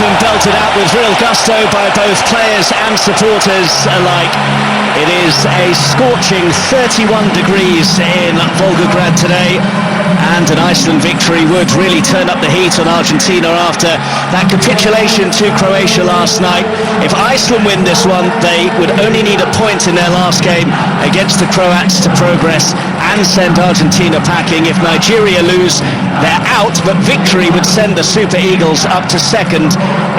anthem belted out with real gusto by both players and supporters alike. It is a scorching 31 degrees in Volgograd today, and an Iceland victory would really turn up the heat on Argentina after that capitulation to Croatia last night. If Iceland win this one, they would only need a point in their last game against the Croats to progress and send Argentina packing. If Nigeria lose, they're out, but victory would send the Super Eagles up to second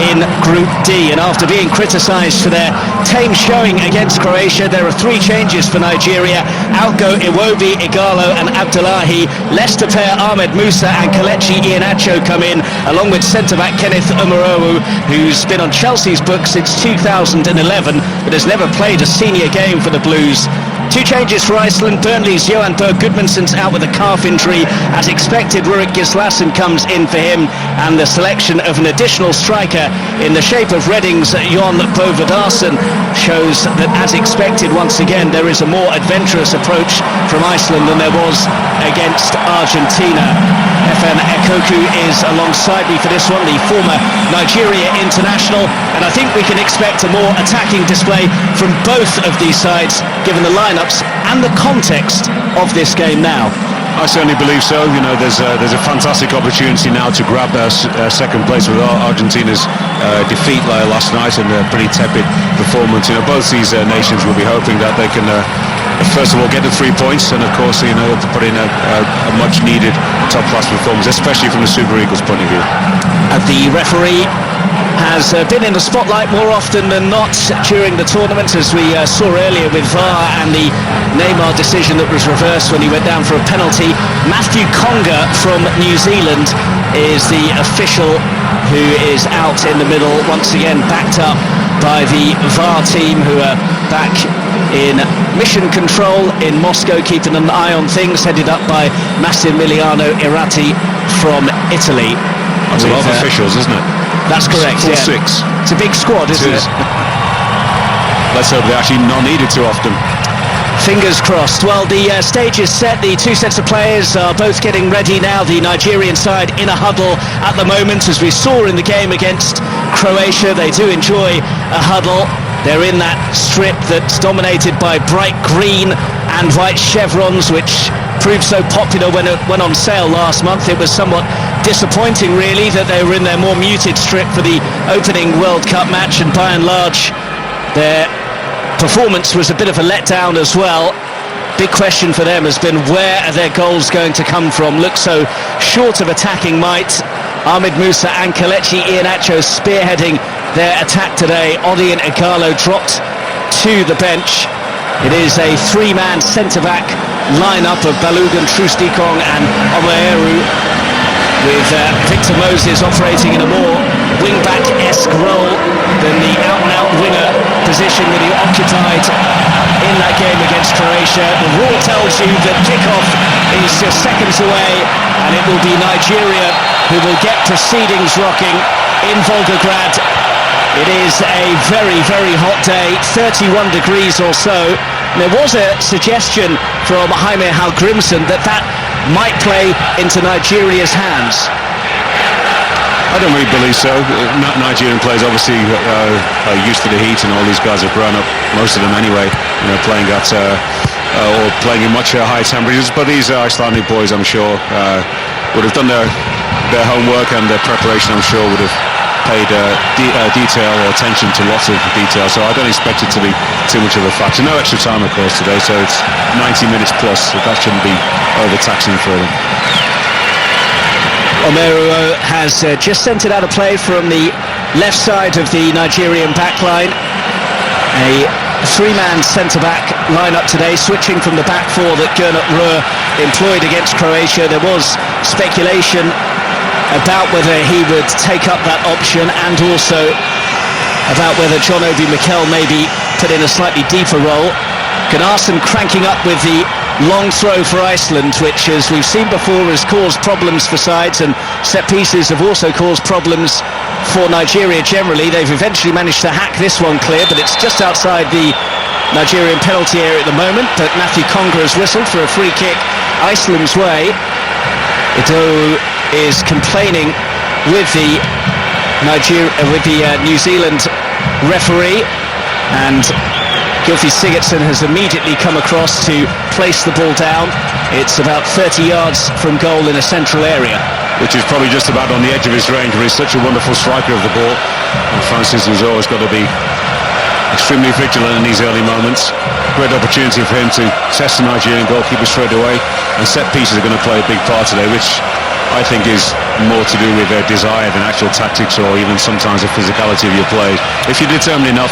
in Group D. And after being criticised for their tame showing against Croatia, there are 3 changes for Nigeria. Out go Iwobi, Igalo and Abdullahi. Leicester pair Ahmed Musa and Kelechi Iheanacho come in, along with centre-back Kenneth Umarowu, who's been on Chelsea's book since 2011, but has never played a senior game for the Blues. 2 changes for Iceland. Burnley's Johan Berg Gudmundsson's out with a calf injury. As expected, Rurik Gislason comes in for him, and the selection of an additional striker in the shape of Reading's Jon Bovedarsen shows that, as expected, once again, there is a more adventurous approach from Iceland than there was against Argentina. FN Ekoku is alongside me for this one, the former Nigeria international, and I think we can expect a more attacking display from both of these sides, given the lineups and the context of this game now. I certainly believe so. You know, there's a fantastic opportunity now to grab second place with Argentina's defeat last night and a pretty tepid performance. You know, both these nations will be hoping that they can first of all get the 3 points, and of course, you know, to put in a much needed top class performance, especially from the Super Eagles point of view. The referee has been in the spotlight more often than not during the tournament, as we saw earlier with VAR and the Neymar decision that was reversed when he went down for a penalty. Matthew Conga from New Zealand is the official who is out in the middle, once again backed up by the VAR team, who are back in mission control in Moscow, keeping an eye on things, headed up by Massimiliano Irrati from Italy. That's a lot of officials, isn't it? That's correct, yeah. 6. It's a big squad, isn't it? Let's hope they're actually not needed too often. Fingers crossed. Well, the stage is set. The 2 sets of players are both getting ready now. The Nigerian side in a huddle at the moment, as we saw in the game against Croatia. They do enjoy a huddle. They're in that strip that's dominated by bright green and white chevrons, which proved so popular when it went on sale last month. It was somewhat disappointing, really, that they were in their more muted strip for the opening World Cup match, and by and large their performance was a bit of a letdown as well. Big question for them has been, where are their goals going to come from? Look so short of attacking might. Ahmed Musa and Kelechi Iheanacho spearheading their attack today. Odion Igalo dropped to the bench. It is a 3-man centre-back line-up of Balogun, Trustikong and Omeru, with Victor Moses operating in a more wing-back-esque role than the out-and-out winger position that he occupied in that game against Croatia. The rule tells you that kick-off is just seconds away, and it will be Nigeria who will get proceedings rocking in Volgograd. It is a very, very hot day, 31 degrees or so. There was a suggestion from Jaime Hallgrimsson that might play into Nigeria's hands. I don't really believe so. Nigerian players obviously are used to the heat, and all these guys have grown up, most of them anyway, you know, playing at or playing in much higher temperatures. But these Icelandic boys, I'm sure, would have done their homework, and their preparation, I'm sure, would have paid detail or attention to lots of detail. So I don't expect it to be too much of a factor. No extra time, of course, today, so it's 90 minutes plus, so that shouldn't be overtaxing for them. Omeru has just centred out a play from the left side of the Nigerian backline. A 3-man centre-back line-up today, switching from the back 4 that Gernot Röhr employed against Croatia. There was speculation about whether he would take up that option, and also about whether John Obi Mikel maybe put in a slightly deeper role. Gunnarsson cranking up with the long throw for Iceland, which, as we've seen before, has caused problems for sides, and set pieces have also caused problems for Nigeria generally. They've eventually managed to hack this one clear, but it's just outside the Nigerian penalty area at the moment. But Matthew Conga has whistled for a free kick Iceland's way. Ito is complaining with the New Zealand referee, and Gylfi Sigurdsson has immediately come across to place the ball down. It's about 30 yards from goal in a central area, which is probably just about on the edge of his range, where he's such a wonderful striker of the ball. And Francis has always got to be extremely vigilant in these early moments. Great opportunity for him to test the Nigerian goalkeeper straight away, and set pieces are going to play a big part today, which I think is more to do with their desire than actual tactics, or even sometimes the physicality of your play. If you're determined enough,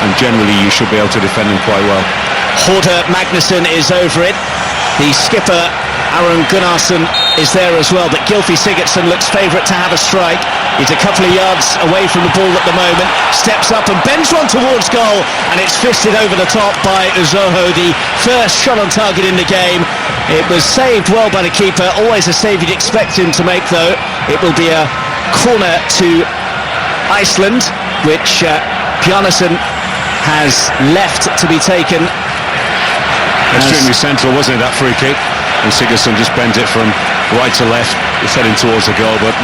and generally you should be able to defend them quite well. Horder Magnusson is over it. The skipper Aron Gunnarsson is there as well, but Gylfi Sigurdsson looks favourite to have a strike. He's a couple of yards away from the ball at the moment, steps up and bends one towards goal, and it's fisted over the top by Uzoho, the first shot on target in the game. It was saved well by the keeper, always a save you'd expect him to make though. It will be a corner to Iceland, which Bjarnason has left to be taken. Extremely central, wasn't it, that free kick? And Sigurdsson just bent it from right to left. He's heading towards the goal, but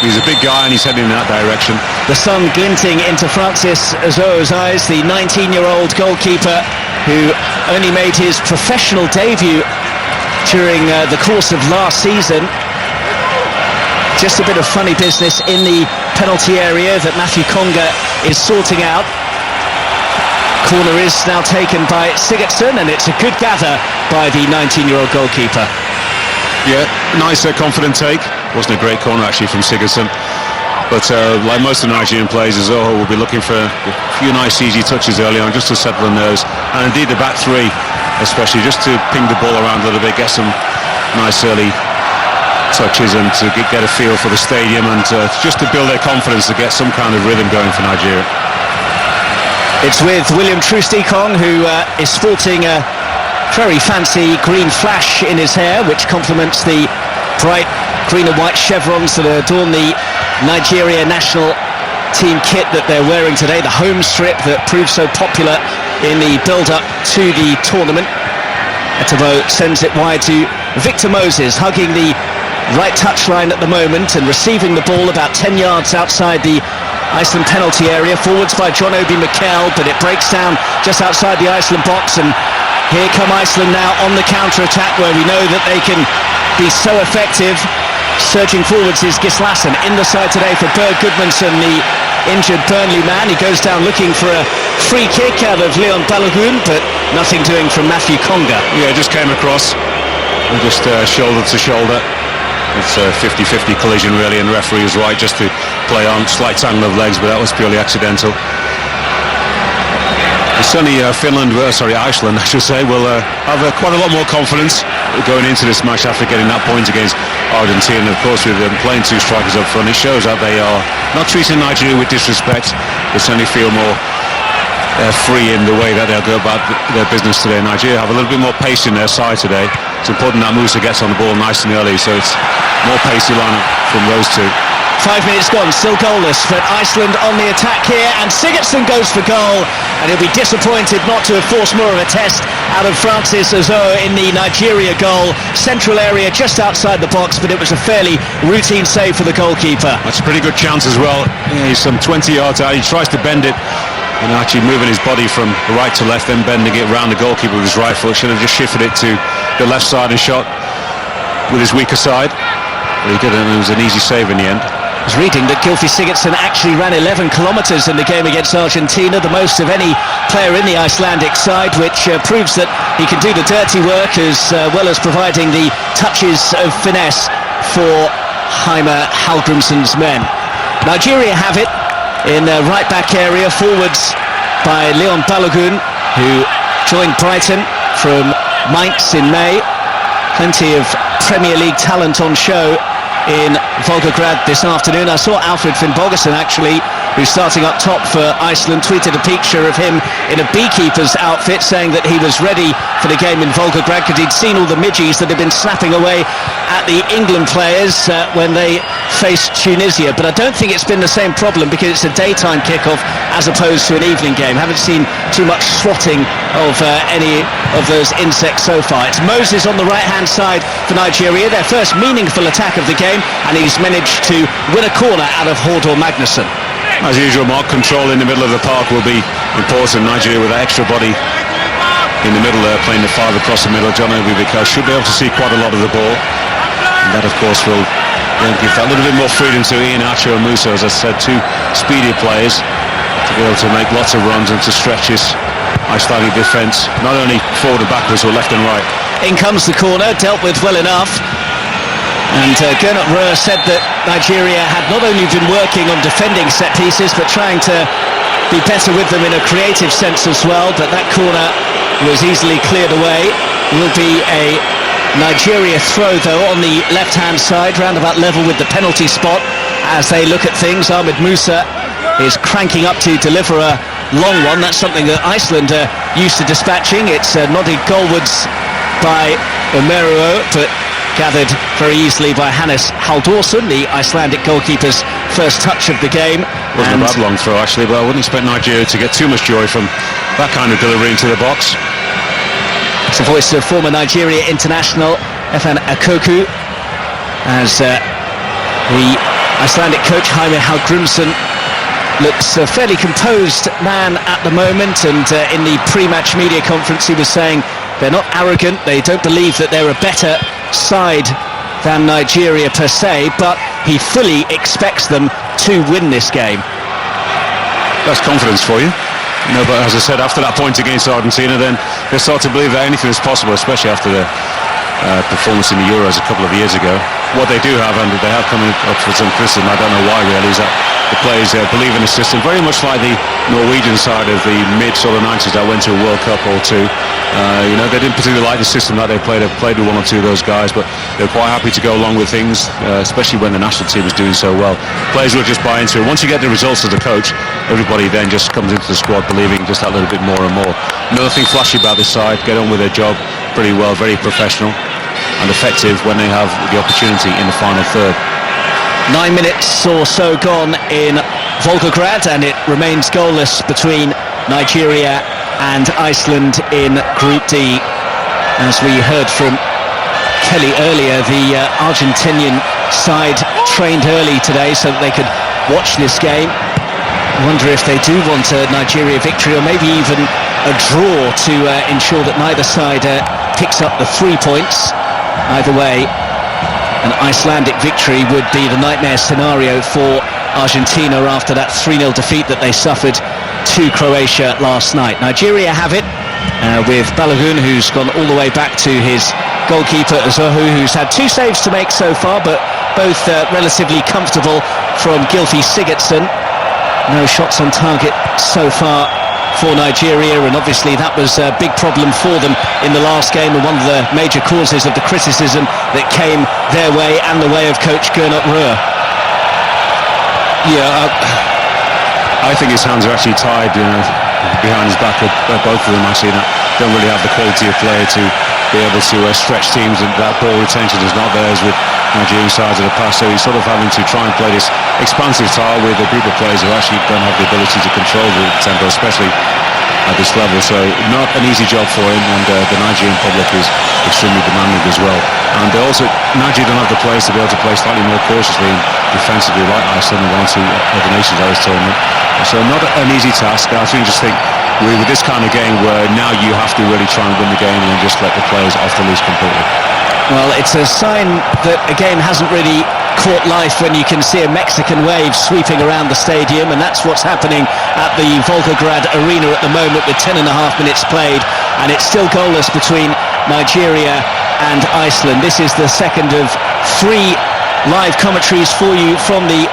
he's a big guy and he's heading in that direction. The sun glinting into Francis Uzoho's eyes, the 19-year-old goalkeeper who only made his professional debut during the course of last season. Just a bit of funny business in the penalty area that Matthew Conga is sorting out. Corner is now taken by Sigurdsson, and it's a good gather by the 19-year-old goalkeeper. Yeah, nice confident take. Wasn't a great corner actually from Sigurdsson, but like most of the Nigerian players, Uzoho will be looking for a few nice easy touches early on just to settle the nerves, and indeed the back three especially, just to ping the ball around a little bit, get some nice early touches and to get a feel for the stadium, and just to build their confidence, to get some kind of rhythm going for Nigeria. It's with William Troost-Ekong, who is sporting a very fancy green flash in his hair, which complements the bright green and white chevrons that adorn the Nigeria national team kit that they're wearing today, the home strip that proved so popular in the build-up to the tournament. Etebo sends it wide to Victor Moses, hugging the right touchline at the moment and receiving the ball about 10 yards outside the Iceland penalty area. Forwards by John Obi Mikel, but it breaks down just outside the Iceland box, and here come Iceland now on the counter-attack, where we know that they can be so effective. Surging forwards is Gislason in the side today for Berg Gudmundsson, the injured Burnley man. He goes down looking for a free kick out of Leon Balogun, but nothing doing from Matthew Conga. Yeah, just came across and just shoulder to shoulder. It's a 50-50 collision really, and the referee was right just to play on, slight tangle of legs, but that was purely accidental. Certainly Iceland I should say, will have quite a lot more confidence going into this match after getting that point against Argentina. And of course, with them playing two strikers up front, it shows that they are not treating Nigeria with disrespect. They certainly feel more free in the way that they'll go about their business today. Nigeria have a little bit more pace in their side today. It's important that Musa gets on the ball nice and early, so it's more pacey lineup from those two. 5 minutes gone, still goalless, but Iceland on the attack here, and Sigurdsson goes for goal, and he'll be disappointed not to have forced more of a test out of Francis Uzoho in the Nigeria goal. Central area just outside the box, but it was a fairly routine save for the goalkeeper. That's a pretty good chance as well. Yeah, he's some 20 yards out, he tries to bend it, and actually moving his body from right to left, then bending it round the goalkeeper with his right foot. Should have just shifted it to the left side and shot with his weaker side. But he did it, and it was an easy save in the end. I was reading that Gylfi Sigurdsson actually ran 11 kilometres in the game against Argentina, the most of any player in the Icelandic side, which proves that he can do the dirty work as well as providing the touches of finesse for Heimer Hallgrímsson's men. Nigeria have it in the right-back area, forwards by Leon Balogun, who joined Brighton from Mainz in May. Plenty of Premier League talent on show in Volgograd this afternoon. I saw Alfred Finnbogason actually, who's starting up top for Iceland, tweeted a picture of him in a beekeeper's outfit, saying that he was ready for the game in Volgograd because he'd seen all the midgies that had been snapping away at the England players when they face Tunisia, but I don't think it's been the same problem because it's a daytime kickoff as opposed to an evening game. Haven't seen too much swatting of any of those insects so far. It's Moses on the right-hand side for Nigeria, their first meaningful attack of the game, and he's managed to win a corner out of Hordor Magnusson. As usual, Mark, control in the middle of the park will be important. Nigeria with that extra body in the middle there, playing the five across the middle. John Obi Vickers should be able to see quite a lot of the ball, and that of course will then give that little bit more freedom to Ian Acho and Musa, as I said, two speedier players to be able to make lots of runs and to stretch his Icelandic defence, not only forward and backwards but left and right. In comes the corner, dealt with well enough. And Gernot Röhr said that Nigeria had not only been working on defending set pieces but trying to be better with them in a creative sense as well. But that corner was easily cleared away. Will be a Nigeria throw though on the left-hand side, round about level with the penalty spot. As they look at things, Ahmed Musa is cranking up to deliver a long one. That's something that Iceland are used to dispatching. It's nodded goalwards by Omeruo, but gathered very easily by Hannes Halldórsson, the Icelandic goalkeeper's first touch of the game. Wasn't a bad long throw actually, but I wouldn't expect Nigeria to get too much joy from that kind of delivery into the box. It's the voice of former Nigeria international Efan Akoku, as the Icelandic coach Jaime Hallgrímsson looks a fairly composed man at the moment, and in the pre-match media conference he was saying they're not arrogant, they don't believe that they're a better side than Nigeria per se, but he fully expects them to win this game. That's confidence for you. But as I said, after that point against Argentina, then they start to believe that anything is possible, especially after the performance in the Euros a couple of years ago. What they do have, and they have come up for some criticism, I don't know why really, is that the players believe in the system, very much like the Norwegian side of the mid sort of 90s that went to a World Cup or two. They didn't particularly like the system that they played. They played with one or two of those guys, but they're quite happy to go along with things, especially when the national team is doing so well. Players will just buy into it. Once you get the results as a coach, everybody then just comes into the squad believing just that little bit more and more. Another thing flashy about this side, get on with their job pretty well, very professional and effective when they have the opportunity in the final third. 9 minutes or so gone in Volgograd, and it remains goalless between Nigeria and Iceland in Group D. As we heard from Kelly earlier, the Argentinian side trained early today so that they could watch this game. I wonder if they do want a Nigeria victory, or maybe even a draw to ensure that neither side picks up the 3 points. Either way, an Icelandic victory would be the nightmare scenario for Argentina after that 3-0 defeat that they suffered to Croatia last night. Nigeria have it with Balogun, who's gone all the way back to his goalkeeper Azohu, who's had 2 saves to make so far, but both relatively comfortable from Gylfi Sigurdsson. No shots on target so far for Nigeria, and obviously that was a big problem for them in the last game, and one of the major causes of the criticism that came their way and the way of coach Gernot Röhr. Yeah, I think his hands are actually tied behind his back at both of them actually. Don't really have the quality of player to be able to stretch teams, and that ball retention is not theirs with Nigerian sides of the past, so he's sort of having to try and play this expansive style with a group of players who actually don't have the ability to control the tempo, especially at this level. So not an easy job for him, and the Nigerian public is extremely demanding as well. And they also, Nigeria don't have the players to be able to play slightly more cautiously and defensively like Iceland and one or two other nations I was told. So not an easy task. I think with this kind of game where now you have to really try and win the game and then just let the players off the leash completely. Well, it's a sign that a game hasn't really caught life when you can see a Mexican wave sweeping around the stadium, and that's what's happening at the Volgograd arena at the moment with 10.5 minutes played, and it's still goalless between Nigeria and Iceland. This is the second of 3 live commentaries for you from the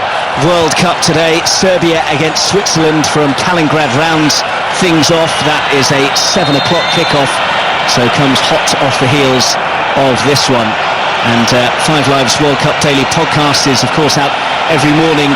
World Cup today. Serbia against Switzerland from Kaliningrad rounds things off. That is a 7 o'clock kickoff, so comes hot off the heels of this one. And 5 Live's World Cup Daily Podcast is of course out every morning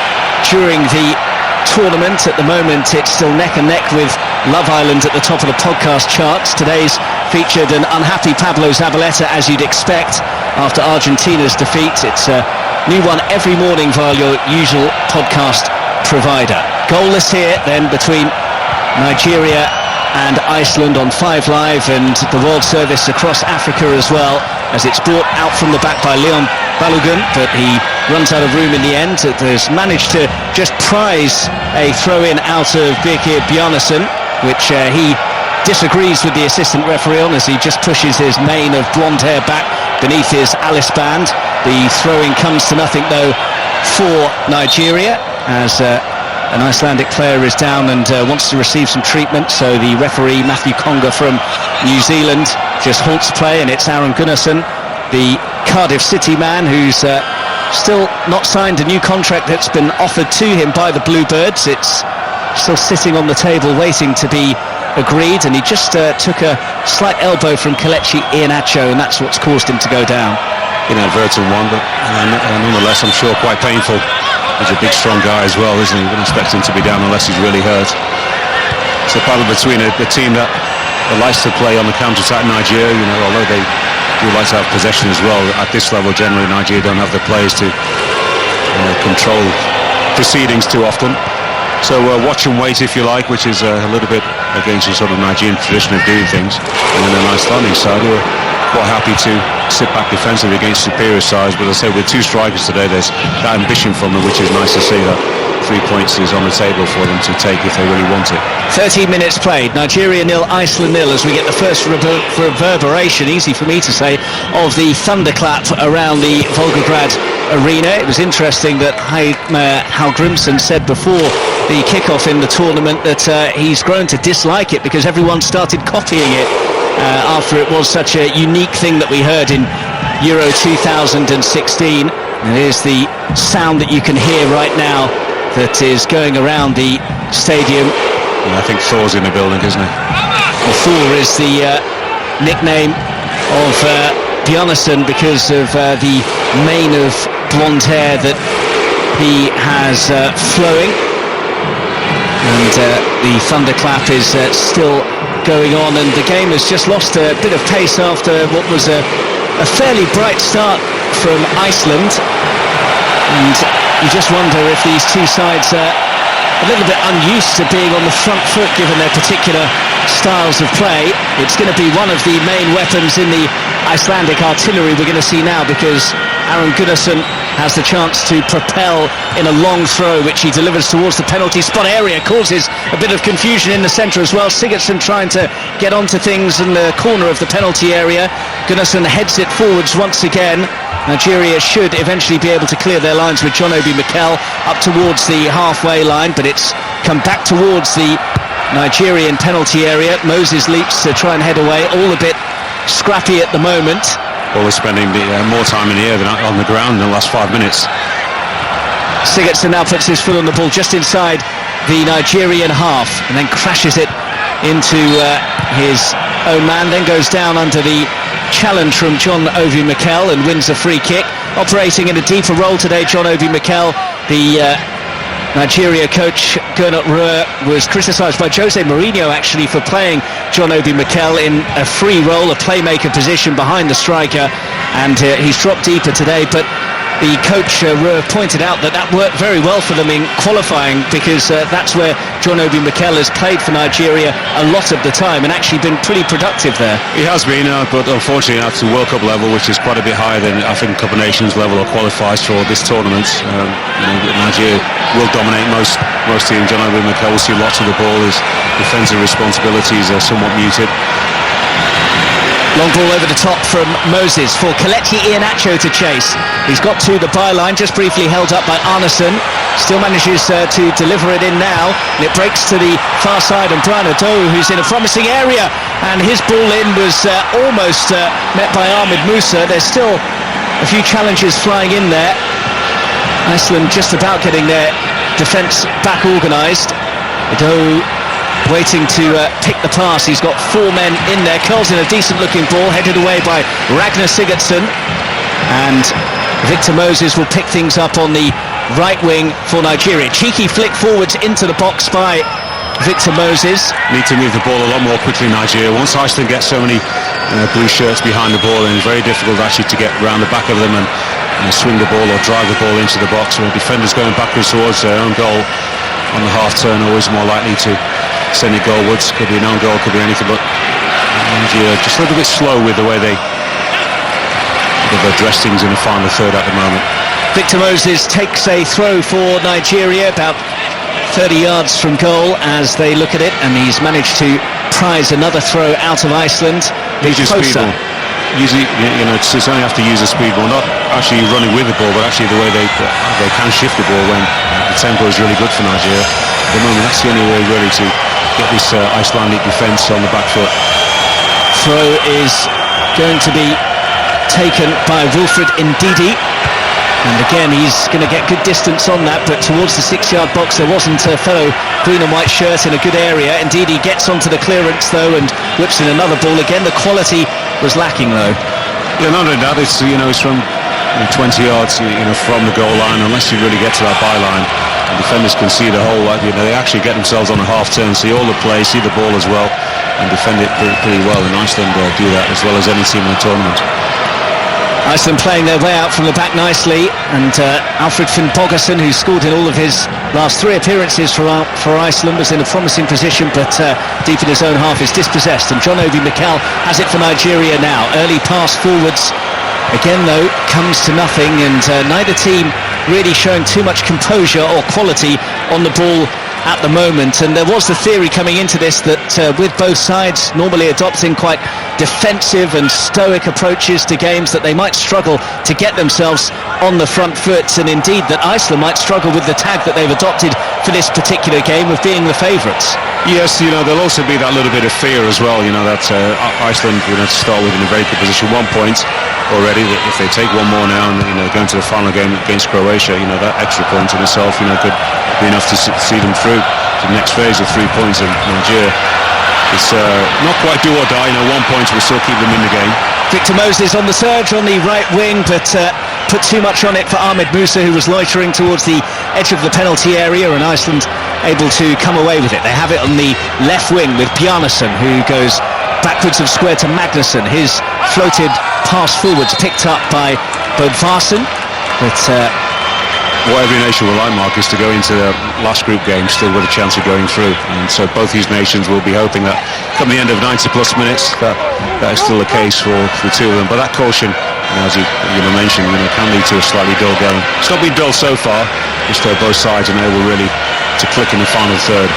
during the tournament. At the moment it's still neck and neck with Love Island at the top of the podcast charts. Today's featured an unhappy Pablo Zabaleta, as you'd expect, after Argentina's defeat. It's a new one every morning via your usual podcast provider. Goalless here then between Nigeria and Iceland on 5 Live, and the World Service across Africa as well, as it's brought out from the back by Leon Balogun, but he runs out of room in the end. Has managed to just prize a throw-in out of Birkir Bjarnason, which he disagrees with the assistant referee on, as he just pushes his mane of blonde hair back beneath his Alice band. The throw-in comes to nothing though for Nigeria, as an Icelandic player is down and wants to receive some treatment, so the referee Matthew Conga from New Zealand just halts play, and it's Aaron Gunnarsson, the Cardiff City man, who's still not signed a new contract that's been offered to him by the Bluebirds. It's still sitting on the table waiting to be agreed, and he just took a slight elbow from Kelechi Iheanacho, and that's what's caused him to go down. Inadvertent one, but nonetheless I'm sure quite painful. He's a big strong guy as well, isn't he? You wouldn't expect him to be down unless he's really hurt. It's a battle between a team that likes to play on the counter-attack, Nigeria, although they do like to have possession as well. At this level, generally, Nigeria don't have the players to control proceedings too often. So watch and wait, if you like, which is a little bit against the sort of Nigerian tradition of doing things. And then an Icelandic side who are quite happy to sit back defensively against superior sides. But as I say, with 2 strikers today, there's that ambition from them, which is nice to see, that 3 points is on the table for them to take if they really want it. 13 minutes played, Nigeria 0, Iceland 0, as we get the first reverberation, easy for me to say, of the thunderclap around the Volgograd arena. It was interesting that Hal Grimson said before the kickoff in the tournament that he's grown to dislike it because everyone started copying it after it was such a unique thing that we heard in Euro 2016. And here's the sound that you can hear right now that is going around the stadium. Yeah, I think Thor's in the building, isn't he? Well, Thor is the nickname of Bjarnason because of the mane of blonde hair that he has flowing. And the thunderclap is still going on, and the game has just lost a bit of pace after what was a fairly bright start from Iceland. And you just wonder if these two sides are a little bit unused to being on the front foot given their particular styles of play. It's going to be one of the main weapons in the Icelandic artillery we're going to see now, because Aaron Gunnarsson has the chance to propel in a long throw, which he delivers towards the penalty spot area. Causes a bit of confusion in the centre as well. Sigurdsson trying to get onto things in the corner of the penalty area. Gunnarsson heads it forwards once again. Nigeria should eventually be able to clear their lines with John Obi Mikel up towards the halfway line, but it's come back towards the Nigerian penalty area. Moses leaps to try and head away, all a bit scrappy at the moment. Well, we're spending more time in the air than on the ground in the last 5 minutes. Sigurdsson now puts his foot on the ball just inside the Nigerian half and then crashes it into his own man, then goes down under the challenge from John Obi Mikel and wins a free kick. Operating in a deeper role today, John Obi Mikel, the Nigeria coach Gernot Rohr, was criticised by Jose Mourinho actually for playing John Obi Mikel in a free role, a playmaker position behind the striker, and he's dropped deeper today. But the coach Rohr pointed out that worked very well for them in qualifying, because that's where John Obi Mikel has played for Nigeria a lot of the time and actually been pretty productive there. He has been, but unfortunately at the World Cup level, which is quite a bit higher than I think Cup of Nations level or qualifies for this tournament. Nigeria will dominate most teams. John Obi Mikel will see lots of the ball. His defensive responsibilities are somewhat muted. Long ball over the top from Moses for Kelechi Iheanacho to chase. He's got to the byline, just briefly held up by Arnason. Still manages to deliver it in now, and it breaks to the far side, and Brian Odoh, who's in a promising area, and his ball in was almost met by Ahmed Musa. There's still a few challenges flying in there. Iceland just about getting their defence back organised. Odoh waiting to pick the pass. He's got 4 men in there. Curls in a decent looking ball, headed away by Ragnar Sigurdsson, and Victor Moses will pick things up on the right wing for Nigeria. Cheeky flick forwards into the box by Victor Moses. Need to move the ball a lot more quickly, Nigeria. Once Iceland gets so many blue shirts behind the ball, and it's very difficult actually to get around the back of them and swing the ball or drive the ball into the box. When defenders going backwards towards their own goal on the half turn, always more likely to send it goalwards. Could be an own goal, could be anything, but Nigeria just a little bit slow with the way they address things in the final third at the moment. Victor Moses takes a throw for Nigeria about 30 yards from goal as they look at it, and he's managed to prize another throw out of Iceland. Usually, it's only have to use a speed ball, not actually running with the ball, but actually the way they can shift the ball when the tempo is really good for Nigeria. At the moment, that's the only way really to get this Icelandic defence on the back foot. Throw is going to be taken by Wilfred Ndidi. And again, he's going to get good distance on that, but towards the 6-yard box there wasn't a fellow green and white shirt in a good area. Indeed, he gets onto the clearance though and whips in another ball. Again, the quality was lacking though. Yeah, not only that, it's from 20 yards from the goal line, unless you really get to that byline. And defenders can see the whole, they actually get themselves on a half turn, see all the play, see the ball as well, and defend it pretty well. And Iceland do that as well as any team in the tournament. Iceland playing their way out from the back nicely, and Alfred Finnbogason, who scored in all of his last 3 appearances for Iceland, was in a promising position, but deep in his own half is dispossessed, and John Obi Mikel has it for Nigeria now. Early pass forwards, again though, comes to nothing, and neither team really showing too much composure or quality on the ball at the moment. And there was the theory coming into this that with both sides normally adopting quite defensive and stoic approaches to games, that they might struggle to get themselves on the front foot, and indeed that Iceland might struggle with the tag that they've adopted for this particular game of being the favourites. Yes, there'll also be that little bit of fear as well, that Iceland to start with in a very good position, 1 point already. If they take one more now and going to the final game against Croatia, that extra point in itself could be enough to see them through to the next phase of 3 points. And Nigeria, it's not quite do or die. 1 point will still keep them in the game. Victor Moses on the surge on the right wing, but put too much on it for Ahmed Musa, who was loitering towards the edge of the penalty area, and Iceland able to come away with it. They have it on the left wing with Bjarnason, who goes backwards of square to Magnusson. His floated pass forwards picked up by Bodvarsson, but what every nation will like, Mark, is to go into the last group game still with a chance of going through, and so both these nations will be hoping that come the end of 90 plus minutes that is still the case for the two of them. But that caution, as you mentioned, can lead to a slightly dull game. It's not been dull so far, just both sides and able really to click in the final third.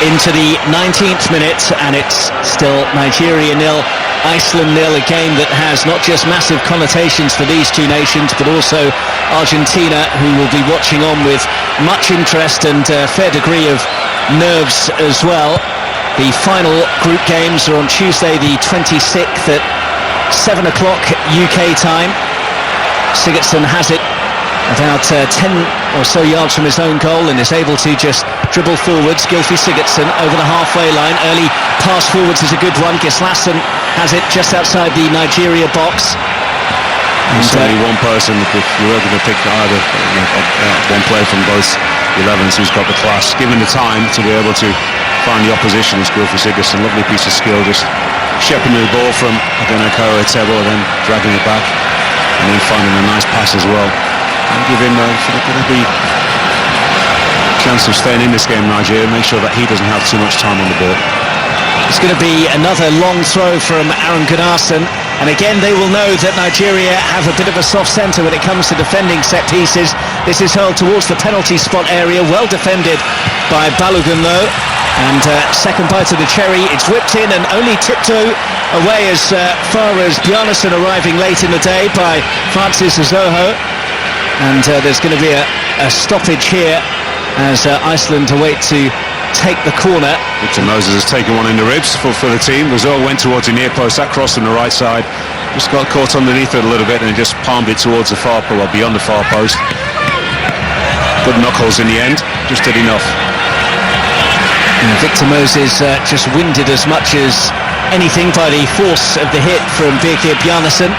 Into the 19th minute, and it's still Nigeria 0, Iceland 0, a game that has not just massive connotations for these two nations, but also Argentina, who will be watching on with much interest and a fair degree of nerves as well. The final group games are on Tuesday the 26th at 7 o'clock UK time. Sigurdsson has it about 10 or so yards from his own goal and is able to just dribble forwards. Gylfi Sigurdsson over the halfway line. Early pass forwards is a good one. Gislason has it just outside the Nigeria box. And certainly one person, if you were going to pick either one player from both 11s who's got the class, given the time to be able to find the opposition, is Gylfi Sigurdsson. Lovely piece of skill, just shepherding the ball from Karo Etebo and then dragging it back and then finding a nice pass as well. And give him a chance of staying in this game, Nigeria. Make sure that he doesn't have too much time on the ball. It's going to be another long throw from Aaron Gunnarsson, and again they will know that Nigeria have a bit of a soft centre when it comes to defending set pieces. This is hurled towards the penalty spot area, well defended by Balogun though, and second bite of the cherry, it's whipped in and only tiptoe away as far as Bjarnason, arriving late in the day by Francis Azoho. And there's going to be a stoppage here as Iceland await to take the corner. Victor Moses has taken one in the ribs for the team. Rizal went towards the near post, that crossed on the right side, just got caught underneath it a little bit and just palmed it towards the far post, or beyond the far post. Good knuckles in the end, just did enough. And Victor Moses just winded as much as anything by the force of the hit from Birkir Bjarnason.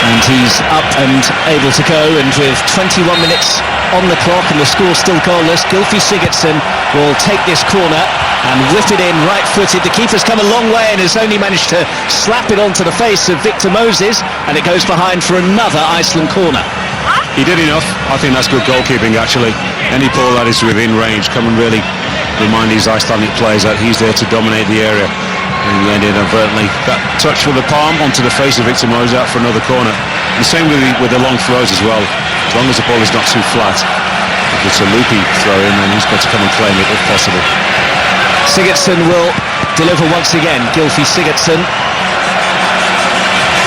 And he's up and able to go, and with 21 minutes on the clock and the score still goalless, Gylfi Sigurdsson will take this corner and whip it in right-footed. The keeper's come a long way and has only managed to slap it onto the face of Victor Moses, and it goes behind for another Iceland corner. He did enough. I think that's good goalkeeping, actually. Any ball that is within range, come and really remind these Icelandic players that he's there to dominate the area. And he ended inadvertently. That touch with the palm onto the face of Victor Moses out for another corner. The same with the long throws as well. As long as the ball is not too flat. If it's a loopy throw in, then he's got to come and claim it if possible. Sigurdsson will deliver once again. Gylfi Sigurdsson,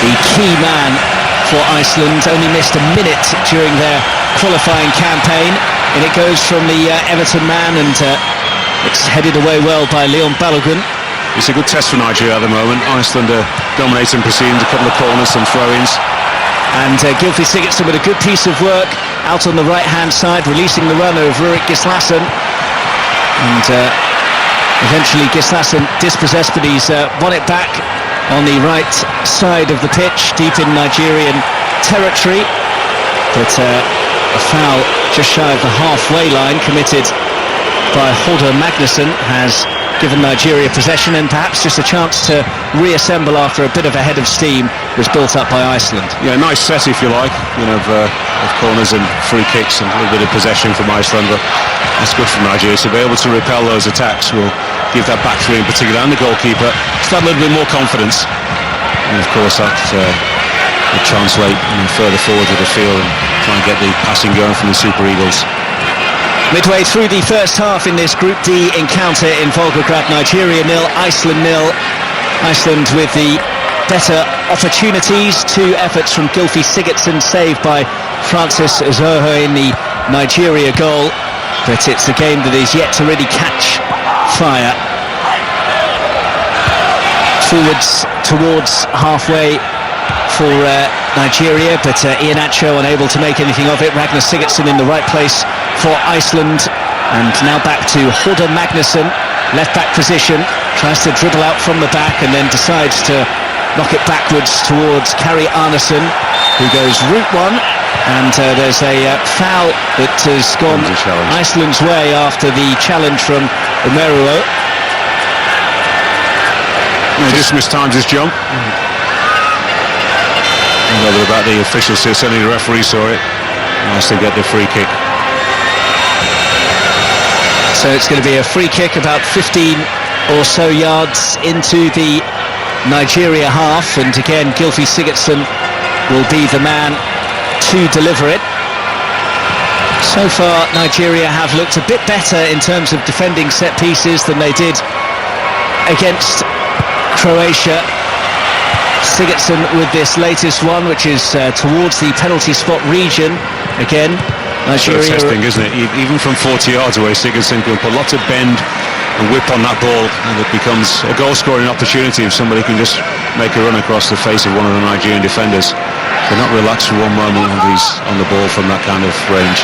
the key man for Iceland, only missed a minute during their qualifying campaign, and it goes from the Everton man, and it's headed away well by Leon Balogun. It's a good test for Nigeria at the moment. Iceland are dominating proceedings, a couple of corners, some throw-ins. And Gylfi Sigurdsson with a good piece of work out on the right-hand side, releasing the run of Rurik Gislason. And eventually Gislason dispossessed, but he's won it back on the right side of the pitch, deep in Nigerian territory. But a foul just shy of the halfway line committed by Holder Magnusson has given Nigeria possession, and perhaps just a chance to reassemble after a bit of a head of steam was built up by Iceland. Yeah, nice set if you like, of corners and free kicks and a little bit of possession from Iceland, but that's good for Nigeria. To be able to repel those attacks will give that back three in particular and the goalkeeper just a little bit more confidence, and of course that will translate further forward to the field and try and get the passing going from the Super Eagles. Midway through the first half in this Group D encounter in Volgograd, Nigeria 0, Iceland 0. Iceland with the better opportunities. 2 efforts from Gylfi Sigurdsson, saved by Francis Zoho in the Nigeria goal. But it's a game that is yet to really catch fire. Forwards towards halfway for Nigeria, but Iheanacho unable to make anything of it. Ragnar Sigurdsson in the right place for Iceland, and now back to Holder Magnusson, left back position, tries to dribble out from the back and then decides to knock it backwards towards Kari Arnason, who goes route one, and there's a foul that has gone Iceland's way after the challenge from Umeruo. Just mistimed his jump. I don't know about the officials here, certainly the referee saw it. Nice to get the free kick. So it's going to be a free kick about 15 or so yards into the Nigeria half, and again Gylfi Sigurdsson will be the man to deliver it. So far Nigeria have looked a bit better in terms of defending set pieces than they did against Croatia. Sigurdsson with this latest one, which is towards the penalty spot region. Again, Nigeria... It's testing, isn't it? Even from 40 yards away, Sigurdsson can put lots of bend and whip on that ball, and it becomes a goal-scoring opportunity if somebody can just make a run across the face of one of the Nigerian defenders. They're not relaxed for one moment on the ball from that kind of range.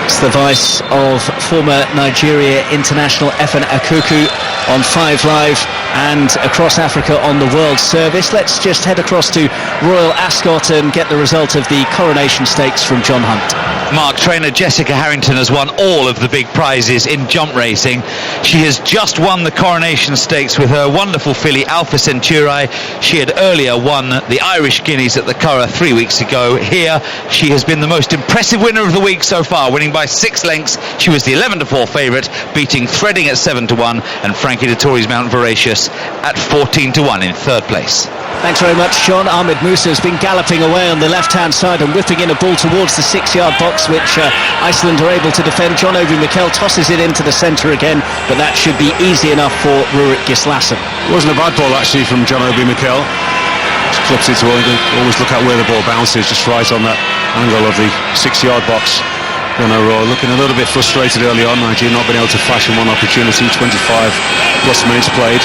It's the voice of former Nigeria international Efen Akuku on 5 Live and across Africa on the World Service. Let's just head across to Royal Ascot and get the result of the Coronation Stakes from John Hunt. Mark, trainer Jessica Harrington has won all of the big prizes in jump racing. She has just won the Coronation Stakes with her wonderful filly Alpha Centauri. She had earlier won the Irish Guineas at the Curragh 3 weeks ago. Here she has been the most impressive winner of the week so far, winning by 6 lengths. She was the 11-4 favourite, beating Threading at 7-1 and Frankie Dettori's Mount Voracious at 14-1 in 3rd place. Thanks very much, John. Ahmed Musa has been galloping away on the left-hand side and whipping in a ball towards the 6-yard box, which Iceland are able to defend. John Obi Mikel tosses it into the centre again, but that should be easy enough for Rurik Gislason. It wasn't a bad ball actually from John Obi Mikel. Just clips it to always look at where the ball bounces, just right on that angle of the 6-yard box. Looking a little bit frustrated early on. Nigeria not been able to fashion one opportunity. 25 plus minutes played.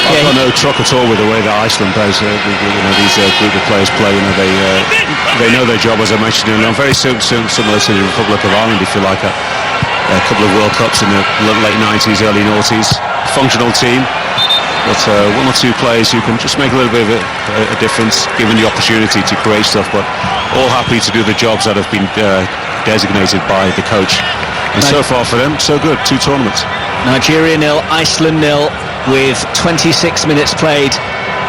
I've got no truck at all with the way that Iceland plays. These group of players play. They know their job, as I mentioned earlier. Very similar to the Republic of Ireland, if you like. A couple of World Cups in the late 90s, early noughties. Functional team. but one or two players who can just make a little bit of a difference given the opportunity to create stuff, but all happy to do the jobs that have been designated by the coach. And so far for them, so good. 2 tournaments. Nigeria 0, Iceland 0, with 26 minutes played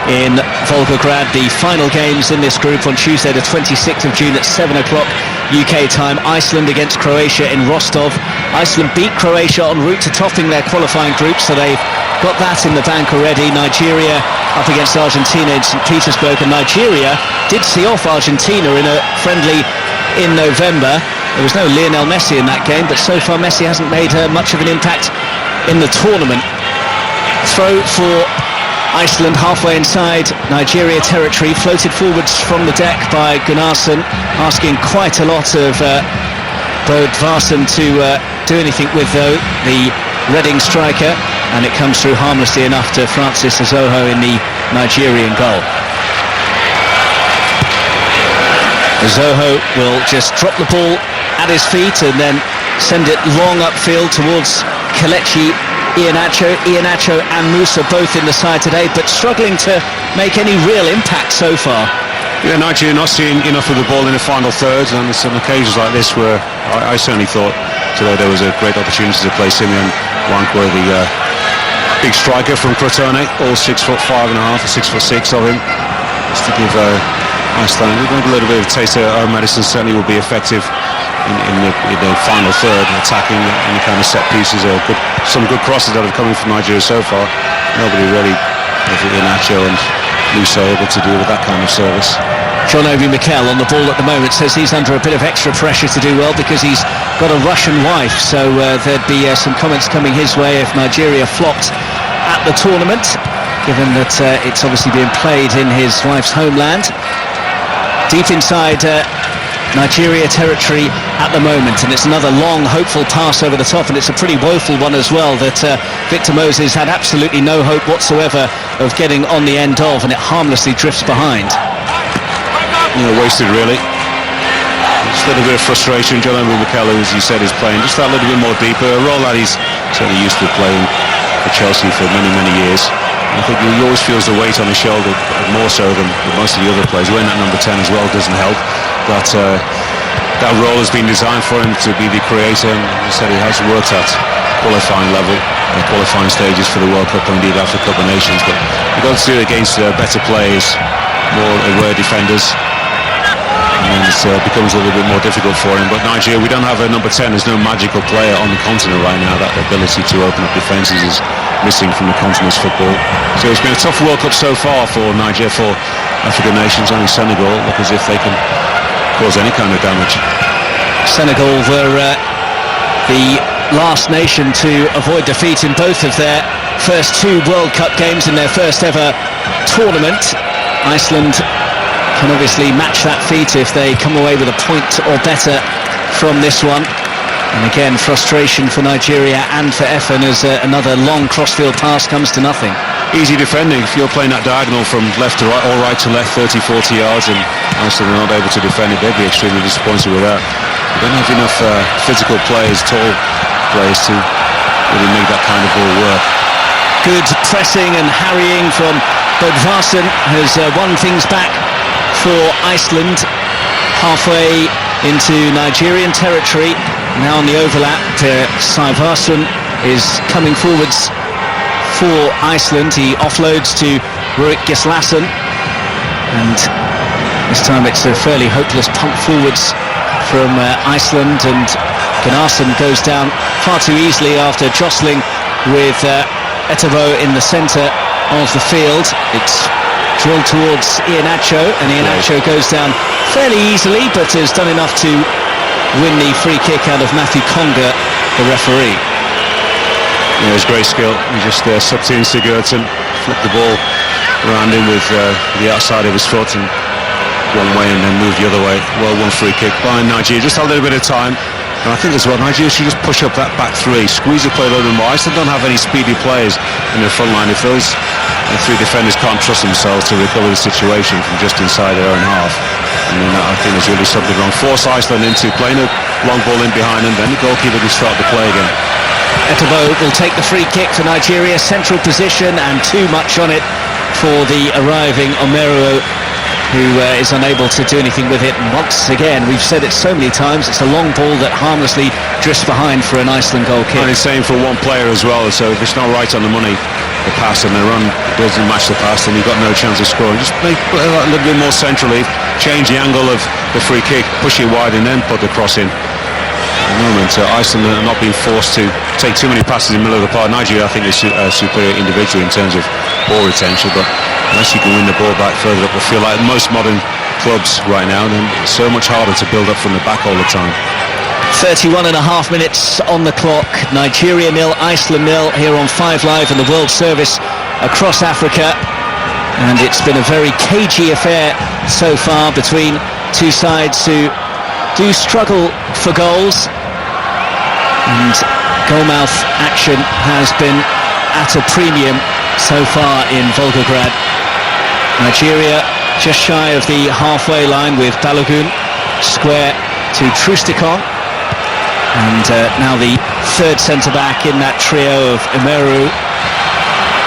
in Volgograd. The final games in this group on Tuesday the 26th of June at 7 o'clock UK time. Iceland against Croatia in Rostov. Iceland beat Croatia en route to topping their qualifying group, so they've got that in the bank already. Nigeria up against Argentina in St. Petersburg, and Nigeria did see off Argentina in a friendly in November. There was no Lionel Messi in that game, but so far Messi hasn't made much of an impact in the tournament. Throw for Iceland halfway inside Nigeria territory, floated forwards from the deck by Gunnarsson, asking quite a lot of Bodvarsson to do anything with, though, the Reading striker, and it comes through harmlessly enough to Francis Azoho in the Nigerian goal. Azoho will just drop the ball at his feet and then send it long upfield towards Kelechi Iheanacho and Musa both in the side today, but struggling to make any real impact so far. Yeah, Nigeria not seeing enough of the ball in the final third, and it's on occasions like this where I certainly thought today there was a great opportunity to play Simeon Wankwa, the big striker from Crotone, all 6'5.5" or 6'6" of him, just to give Iceland a little bit of a taste of our medicine. Certainly will be effective in the final third, attacking any kind of set pieces or some good crosses that have come in from Nigeria so far. Nobody really, Iheanacho and Musa, able to deal with that kind of service. John Obi Mikel on the ball at the moment says he's under a bit of extra pressure to do well because he's got a Russian wife, so there'd be some comments coming his way if Nigeria flopped at the tournament, given that it's obviously being played in his wife's homeland. Deep inside Nigeria territory at the moment, and it's another long hopeful pass over the top, and it's a pretty woeful one as well that Victor Moses had absolutely no hope whatsoever of getting on the end of, and it harmlessly drifts behind. Wasted really. Just a little bit of frustration. John Obi Mikel, as you said, is playing just that little bit more deeper, a role that he's certainly used to playing for Chelsea for many years. I think he always feels the weight on his shoulder more so than most of the other players. Wearing that number 10 as well doesn't help. But that role has been designed for him to be the creator, and as I said, he has worked at qualifying level, qualifying stages for the World Cup, and indeed after Cup of Nations. But you've got to do it against better players, more aware defenders, and then it becomes a little bit more difficult for him. But Nigeria, we don't have a number 10. There's no magical player on the continent right now. That ability to open up defences is missing from the continent's football. So it's been a tough World Cup so far for Nigeria, for African nations. Only Senegal look as if they can cause any kind of damage. Senegal were the last nation to avoid defeat in both of their first 2 World Cup games in their first ever tournament. Iceland can obviously match that feat if they come away with a point or better from this one. And again, frustration for Nigeria and for Effen as another long crossfield pass comes to nothing. Easy defending. If you're playing that diagonal from left to right or right to left, 30-40 yards, and Iceland are not able to defend it, they'd be extremely disappointed with that. They don't have enough physical players, tall players, to really make that kind of ball work. Good pressing and harrying from Bodvarsson has won things back for Iceland halfway into Nigerian territory. Now on the overlap, Sævarsson is coming forwards for Iceland. He offloads to Rurik Gislason, and this time it's a fairly hopeless pump forwards from Iceland, and Gunnarsson goes down far too easily after jostling with Etebo in the centre of the field. It's drilled towards Iheanacho, and Iheanacho goes down fairly easily, but has done enough to win the free kick out of Matthew Conga, the referee. Yeah, it's great skill. He just subbed in Sigurdsson, flicked the ball around him with the outside of his foot, and one way and then moved the other way. Well, one free kick by Nigeria. Just a little bit of time. And I think as well, Nigeria should just push up that back 3, squeeze the play a little bit more. Iceland don't have any speedy players in their front line. If those 3 defenders can't trust themselves to recover the situation from just inside their own half, and then I think there's really something wrong. Force Iceland into playing a long ball in behind them, then the goalkeeper can start the play again. Etebo will take the free kick for Nigeria, central position and too much on it for the arriving Omeruo, who is unable to do anything with it. And once again, we've said it so many times, it's a long ball that harmlessly drifts behind for an Iceland goal kick. And it's same for one player as well, so if it's not right on the money, the pass and the run doesn't match the pass, then you've got no chance of scoring. Just make a little bit more centrally, change the angle of the free kick, push it wide and then put the cross in. At the moment, Iceland are not being forced to take too many passes in the middle of the park. Nigeria, I think, is superior individually in terms of ball retention, but unless you can win the ball back further up, I feel like most modern clubs right now, then it's so much harder to build up from the back all the time. 31 and a half minutes on the clock. Nigeria 0, Iceland 0 here on 5 Live and the World Service across Africa. And it's been a very cagey affair so far between two sides who do struggle for goals. And goalmouth action has been at a premium so far in Volgograd. Nigeria just shy of the halfway line with Balogun, square to Trusticon. And now the third centre-back in that trio of Omeruo.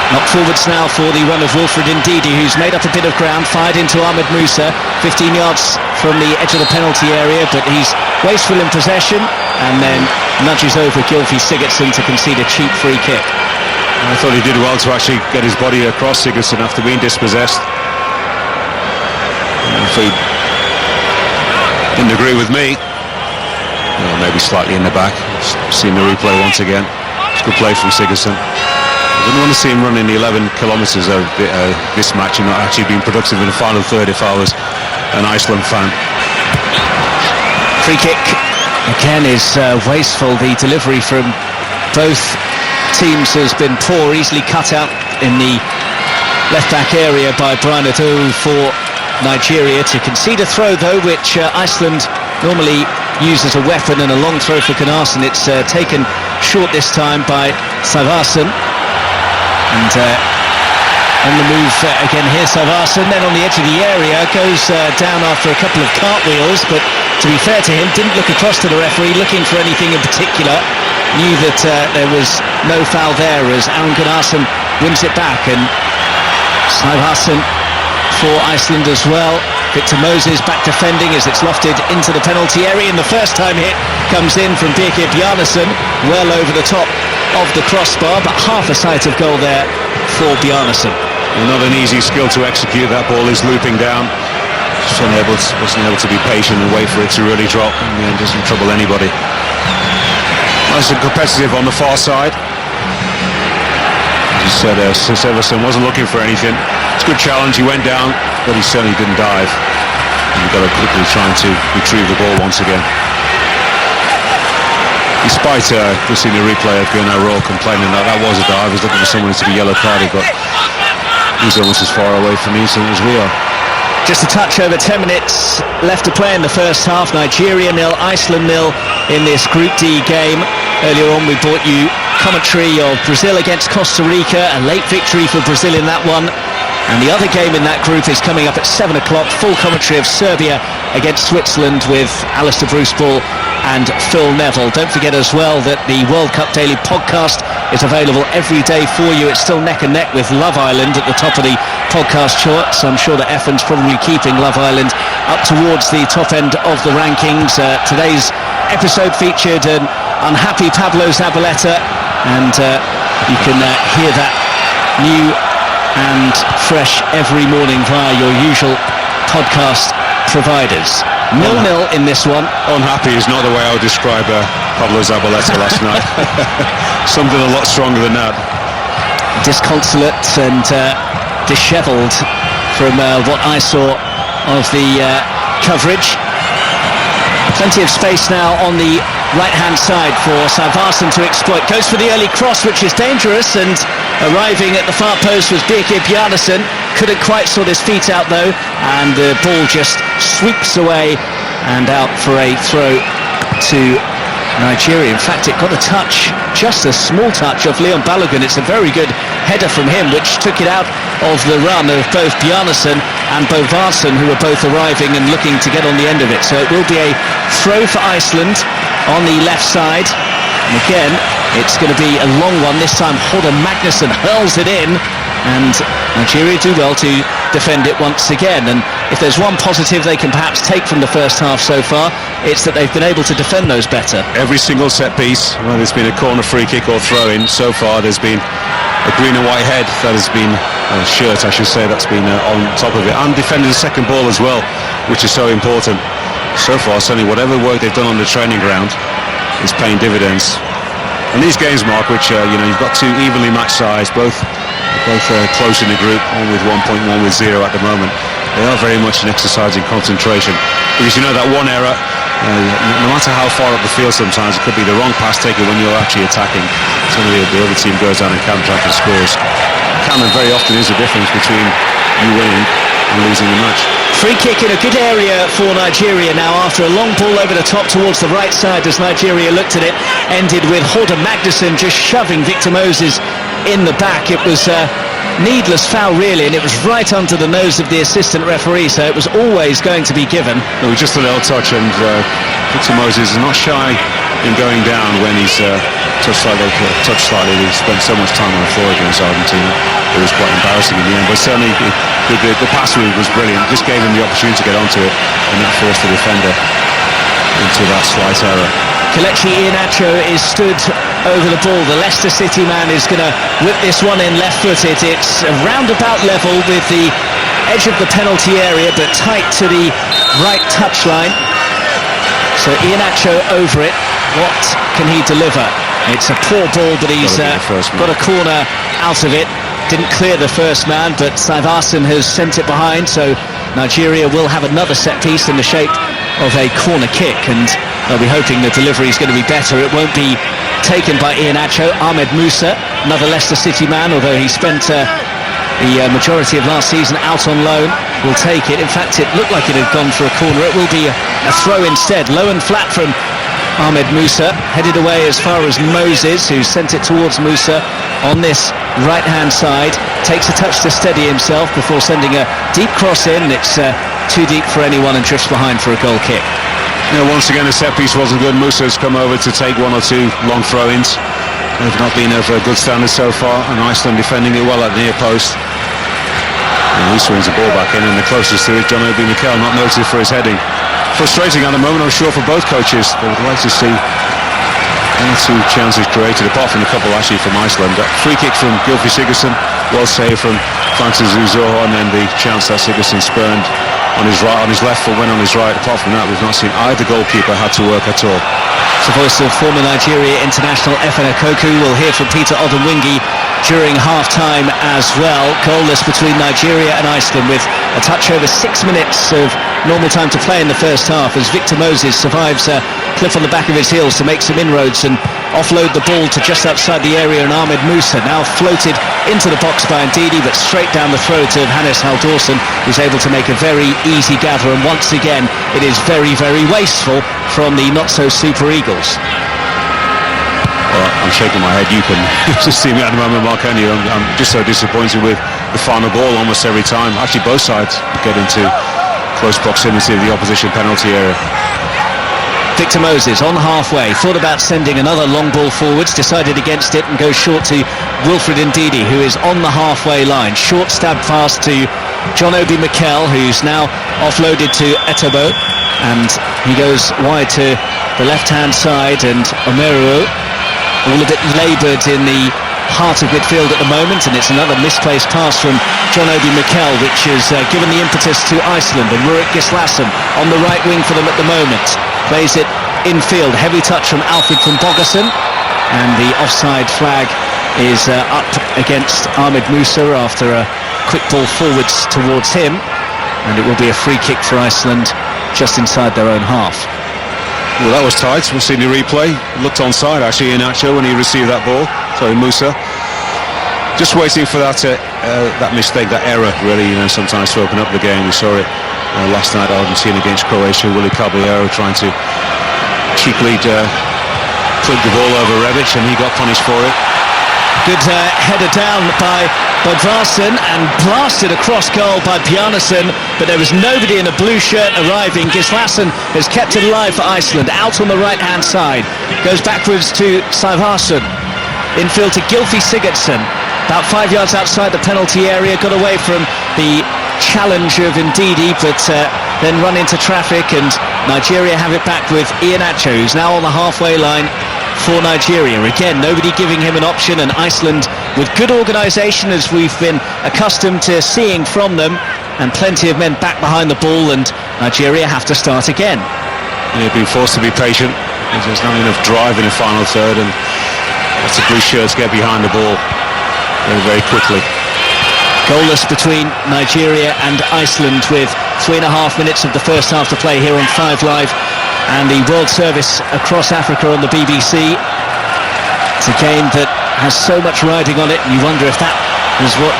Knocked forwards now for the run of Wilfred Ndidi, who's made up a bit of ground, fired into Ahmed Musa, 15 yards from the edge of the penalty area, but he's wasteful in possession and then nudges over Gylfi Sigurdsson to concede a cheap free kick. I thought he did well to actually get his body across Sigurdsson after being dispossessed. If he didn't agree with me, maybe slightly in the back. Seen the replay once again. It's good play from Sigurdsson. I wouldn't want to see him running the 11 kilometres of this match and not actually being productive in the final third if I was an Iceland fan. Free kick again is wasteful. The delivery from both teams has been poor, easily cut out in the left back area by Brian Ado for Nigeria to concede a throw though, which Iceland normally use as a weapon, and a long throw for Gunnarsson. It's taken short this time by Savarsson. And on the move again here, Savarsson, then on the edge of the area, goes down after a couple of cartwheels, but to be fair to him, didn't look across to the referee looking for anything in particular, knew that there was no foul there as Aaron Gunnarsson wins it back, and Savarsson for Iceland as well. Victor Moses back defending as it's lofted into the penalty area, and the first time hit comes in from Birkir Bjarnason, well over the top of the crossbar, but half a sight of goal there for Bjarnason. Not an easy skill to execute. That ball is looping down. Wasn't able to be patient and wait for it to really drop, and doesn't trouble anybody. Nice and competitive on the far side. As you said, Severson wasn't looking for anything. It's a good challenge. He went down, but he certainly didn't dive. And you've got to quickly trying to retrieve the ball once again. Despite seeing the replay of Gunnar Roll complaining that was a dive, he was looking for someone to be yellow carded, but he's almost as far away from Easton as we are. Just a touch over 10 minutes left to play in the first half. Nigeria 0, Iceland 0 in this Group D game. Earlier on we brought you commentary of Brazil against Costa Rica, a late victory for Brazil in that one. And the other game in that group is coming up at 7 o'clock, full commentary of Serbia against Switzerland with Alistair Bruce-Ball and Phil Neville. Don't forget as well that the World Cup Daily podcast is available every day for you. It's still neck and neck with Love Island at the top of the podcast charts. I'm sure that Effen's probably keeping Love Island up towards the top end of the rankings. Today's episode featured an unhappy Pablo Zabaleta, and you can hear that new and fresh every morning via your usual podcast providers. 0-0 in this one. Unhappy is not the way I would describe Pablo Zabaleta last night. Something a lot stronger than that. Disconsolate and dishevelled from what I saw of the coverage. Plenty of space now on the right-hand side for Savarsson to exploit. Goes for the early cross, which is dangerous, and arriving at the far post was Birkir Bjarnason. Couldn't quite sort his feet out though, and the ball just sweeps away and out for a throw to Nigeria. In fact, it got a touch, just a small touch, of Leon Balogun. It's a very good header from him, which took it out of the run of both Bjarnason and Bovarsson, who were both arriving and looking to get on the end of it. So it will be a throw for Iceland on the left side. And again, It's going to be a long one. This time Hoda Magnusson hurls it in, and Nigeria do well to defend it once again. And if there's one positive they can perhaps take from the first half so far, it's that they've been able to defend those better. Every single set piece, whether it's been a corner, free kick or throw-in, so far there's been a green and white head that has been, shirt I should say, that's been on top of it, and defending the second ball as well, which is so important. So far, certainly whatever work they've done on the training ground is paying dividends. And these games, Mark, which you've got two evenly matched sides, both close in the group, one with 1 point, one with 0 at the moment. They are very much an exercise in concentration, because you know that one error, no matter how far up the field, sometimes it could be the wrong pass taken when you're actually attacking. Suddenly the other team goes down and counter-attack and scores. Can and very often is the difference between you winning and losing the match. Free kick in a good area for Nigeria now, after a long ball over the top towards the right side as Nigeria looked at it. Ended with Hoda Magnusson just shoving Victor Moses in the back. It was a needless foul really, and it was right under the nose of the assistant referee, so it was always going to be given. It was just a little touch, and Victor Moses is not shy in going down when he's touched slightly. He spent so much time on the floor against Argentina. It was quite embarrassing in the end, but certainly the pass move was brilliant. Just gave him the opportunity to get onto it, and that forced the defender into that slight error. Kelechi Iheanacho is stood over the ball. The Leicester City man is going to whip this one in left-footed. It's a roundabout level with the edge of the penalty area, but tight to the right touchline. So Iheanacho over it. What can he deliver? It's a poor ball, but he's got a corner out of it. Didn't clear the first man, but Saivasan has sent it behind, so Nigeria will have another set piece in the shape of a corner kick, and they'll be hoping the delivery is going to be better. It won't be taken by Iheanacho. Ahmed Musa, another Leicester City man, although he spent the majority of last season out on loan, will take it. In fact, it looked like it had gone for a corner. It will be a throw instead. Low and flat from Ahmed Musa, headed away as far as Moses, who sent it towards Musa on this right-hand side. Takes a touch to steady himself before sending a deep cross in. It's too deep for anyone and drifts behind for a goal kick. Once again, the set piece wasn't good. Musa's come over to take one or two long throw-ins. They've not been over a good standard so far, and Iceland defending it well at the near post. And he swings the ball back in, and the closest to it, John Obi Mikel, not noted for his heading. Frustrating at the moment, I'm sure, for both coaches. They would like to see one or two chances created, apart from a couple actually from Iceland. That free kick from Gylfi Sigurdsson, well saved from Francis Uzoho, and then the chance that Sigurdsson spurned on his right, on his left foot, went on his right. Apart from that, we've not seen either goalkeeper had to work at all. The voice of former Nigeria international Efen Okoku. We'll hear from Peter Odemwingie during half-time as well. Goalless between Nigeria and Iceland, with a touch over 6 minutes of normal time to play in the first half, as Victor Moses survives a clip on the back of his heels to make some inroads and offload the ball to just outside the area, and Ahmed Musa now floated into the box by Ndidi, but straight down the throat of Hannes Haldorsen, who's able to make a very easy gather, and once again it is very, very wasteful from the not-so-super Eagles. Well, I'm shaking my head. You can just see me at the moment, Mark, can you? I'm just so disappointed with the final ball almost every time. Actually, both sides get into close proximity of the opposition penalty area. Victor Moses on halfway, thought about sending another long ball forwards, decided against it and goes short to Wilfred Ndidi, who is on the halfway line. Short stab pass to John Obi Mikel, who's now offloaded to Etebo, and he goes wide to the left-hand side, and Omeruo, all a bit laboured in the heart of midfield at the moment, and it's another misplaced pass from John Obi Mikel, which has given the impetus to Iceland, and Rurik Gislason on the right wing for them at the moment. Plays it infield, heavy touch from Alfred from Bogerson, and the offside flag is up against Ahmed Musa after a quick ball forwards towards him, and it will be a free kick for Iceland just inside their own half. Well, that was tight. We've seen the replay. Looked onside actually in Iheanacho when he received that ball. Sorry, Musa. Just waiting for that mistake, that error, really, sometimes to open up the game. We saw it last night, Argentina against Croatia. Willy Caballero trying to cheekily plug the ball over Rebic, and he got punished for it. Good header down by Bodvarsson and blasted across goal by Bjarnason, but there was nobody in a blue shirt arriving. Gislason has kept it alive for Iceland, out on the right-hand side. Goes backwards to Saivasan. Infield to Gylfi Sigurdsson, about 5 yards outside the penalty area, got away from the challenge of Ndidi, but then run into traffic, and Nigeria have it back with Iheanacho, who's now on the halfway line for Nigeria. Again, nobody giving him an option, and Iceland with good organisation, as we've been accustomed to seeing from them, and plenty of men back behind the ball, and Nigeria have to start again. They've been forced to be patient. There's not enough drive in the final third, and lots of blue shirts get behind the ball very, very quickly. Goalless between Nigeria and Iceland, with 3.5 minutes of the first half to play here on 5 Live and the World Service across Africa on the BBC. It's a game that has so much riding on it, and you wonder if that is what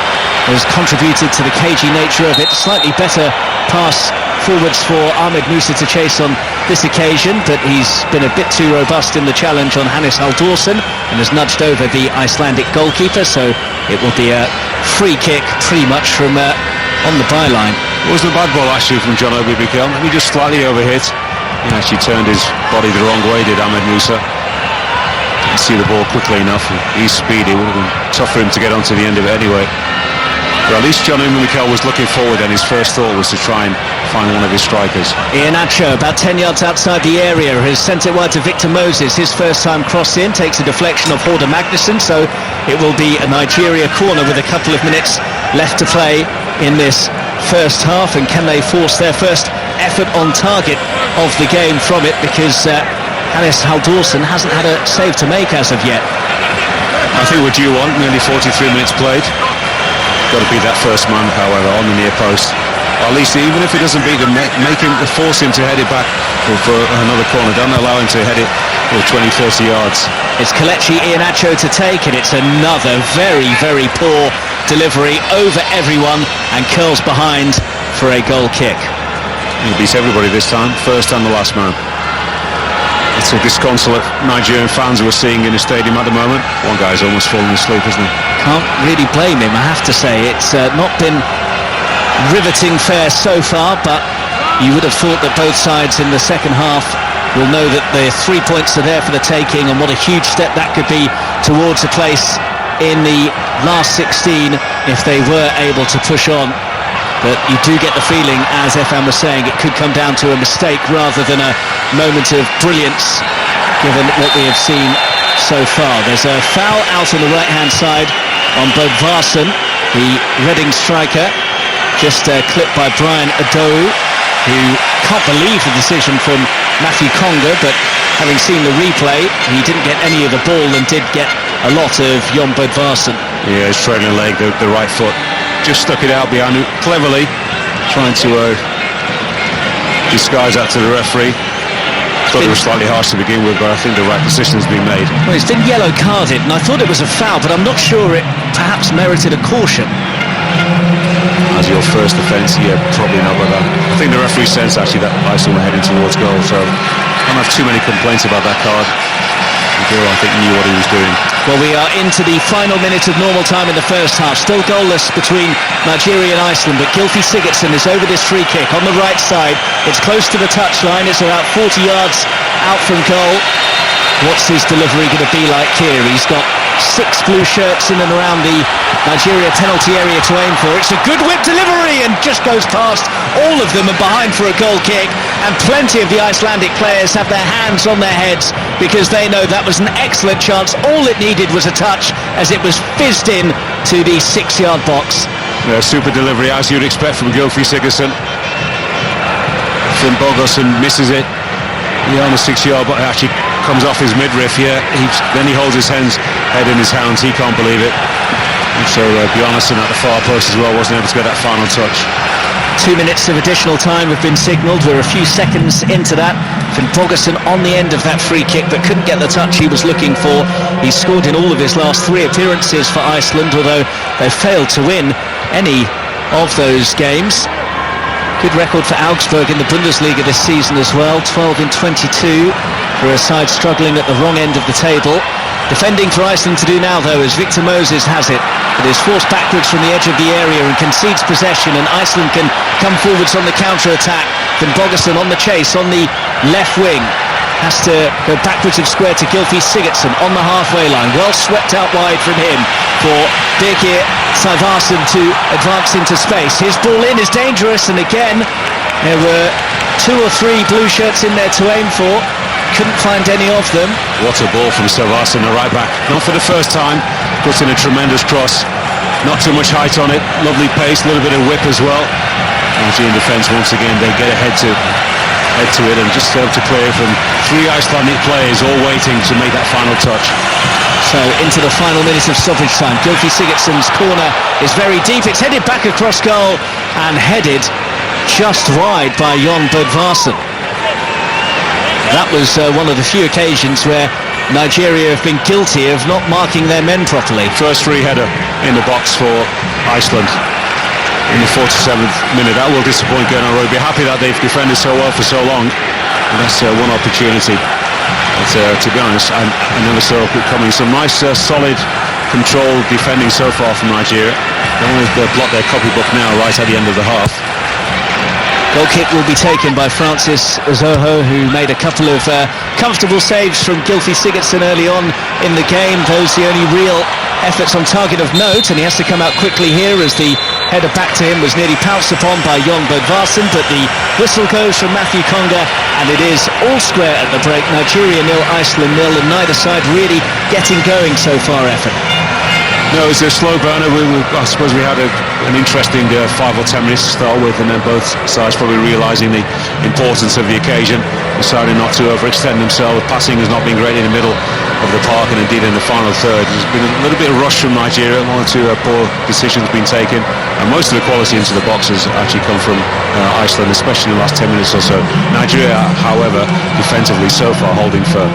has contributed to the cagey nature of it. Slightly better pass forwards for Ahmed Musa to chase on this occasion, but he's been a bit too robust in the challenge on Hannes Halldórsson and has nudged over the Icelandic goalkeeper, so it will be a free kick pretty much from on the byline. It wasn't a bad ball actually from John Obi Mikel. He just slightly overhit. He actually turned his body the wrong way, did Ahmed Musa. Didn't see the ball quickly enough. He's speedy. It would have been tough for him to get onto the end of it anyway. But at least John Obi Mikel was looking forward, and his first thought was to try and find one of his strikers. Iheanacho, about 10 yards outside the area, has sent it wide to Victor Moses. His first time cross in, takes a deflection of Horda Magnusson, so it will be a Nigeria corner with a couple of minutes left to play in this first half. And can they force their first effort on target of the game from it, because Hannes Halldórsson hasn't had a save to make as of yet. I think we're due on, nearly 43 minutes played. Got to be that first man, however, on the near post. Or at least, even if he doesn't beat him, force him to head it back for another corner. Don't allow him to head it 20-30 yards. It's Kelechi Iheanacho to take, and it's another very, very poor delivery over everyone, and curls behind for a goal kick. He beats everybody this time, first and the last man. It's a disconsolate Nigerian fans we're seeing in the stadium at the moment. One guy's almost falling asleep, isn't he? Can't really blame him, I have to say. It's not been riveting fare so far, but you would have thought that both sides in the second half will know that the 3 points are there for the taking, and what a huge step that could be towards a place in the last 16 if they were able to push on. But you do get the feeling, as Efan was saying, it could come down to a mistake rather than a moment of brilliance, given what we have seen so far. There's a foul out on the right-hand side on Bodvarsson, the Reading striker, just clipped by Brian Adowu, who can't believe the decision from Matthew Conga, but having seen the replay, he didn't get any of the ball and did get a lot of Jon Bodvarsson. Yeah, his trailing leg, the right foot, just stuck it out behind him, cleverly trying to disguise that to the referee. Thought it was slightly harsh to begin with, but I think the right decision has been made. Well, he's been yellow carded, and I thought it was a foul, but I'm not sure it perhaps merited a caution. As your first offence, yeah, probably not, but I think the referee sensed actually that Iceland were heading towards goal, so I don't have too many complaints about that card. Gill, I think, knew what he was doing. Well, we are into the final minute of normal time in the first half. Still goalless between Nigeria and Iceland, but Gylfi Sigurdsson is over this free kick on the right side. It's close to the touchline. It's about 40 yards out from goal. What's his delivery going to be like here? He's got 6 blue shirts in and around the Nigeria penalty area to aim for. It's a good whip delivery and just goes past all of them and behind for a goal kick. And plenty of the Icelandic players have their hands on their heads because they know that was an excellent chance. All it needed was a touch as it was fizzed in to the 6-yard box. Yeah, super delivery as you'd expect from Gylfi Sigurdsson. Finn Bogason misses it. Yeah, on the 6-yard, but actually comes off his midriff. Yeah, then he holds his head in his hands. He can't believe it. And so Bjarnason at the far post as well wasn't able to get that final touch. 2 minutes of additional time have been signalled. We're a few seconds into that. Finn Bogason on the end of that free kick, but couldn't get the touch he was looking for. He's scored in all of his last 3 appearances for Iceland, although they failed to win any of those games. Good record for Augsburg in the Bundesliga this season as well, 12 in 22 for a side struggling at the wrong end of the table. Defending for Iceland to do now, though, as Victor Moses has it. It is forced backwards from the edge of the area and concedes possession, and Iceland can come forwards on the counter-attack. Finn Bogason on the chase on the left wing. has to go backwards of square to Gylfi Sigurdsson on the halfway line. Well swept out wide from him for Birkir Sævarsson to advance into space. His ball in is dangerous, and again there were 2 or 3 blue shirts in there to aim for. Couldn't find any of them. What a ball from Sævarsson, the right back. Not for the first time. Puts in a tremendous cross. Not too much height on it. Lovely pace, a little bit of whip as well. Nigerian defence once again, they get ahead to it and just able to clear from 3 Icelandic players all waiting to make that final touch. So into the final minute of stoppage time. Gylfi Sigurdsson's corner is very deep. It's headed back across goal and headed just wide by Jon Bödvarsson. That was one of the few occasions where Nigeria have been guilty of not marking their men properly. First free header in the box for Iceland in the 47th minute. That will disappoint Gunnar. We'll be happy that they've defended so well for so long. And that's one opportunity. But to be honest, I never saw it coming. Some nice, solid, controlled defending so far from Nigeria. They almost block their copybook now right at the end of the half. Goal kick will be taken by Francis Zoho, who made a couple of comfortable saves from Gylfi Sigurdsson early on in the game. Those the only real efforts on target of note, and he has to come out quickly here as the header back to him was nearly pounced upon by Jon Bödvarsson, but the whistle goes from Matthew Konga, and it is all square at the break. Nigeria 0, Iceland 0, and neither side really getting going so far, effort. No, it was a slow burner. I suppose we had an interesting 5 or 10 minutes to start with, and then both sides probably realising the importance of the occasion, deciding not to overextend themselves. Passing has not been great in the middle of the park, and indeed in the final third. There's been a little bit of rush from Nigeria. 1 or 2 poor decisions been taken, and most of the quality into the box has actually come from Iceland, especially in the last 10 minutes or so. Nigeria, however, defensively so far holding firm.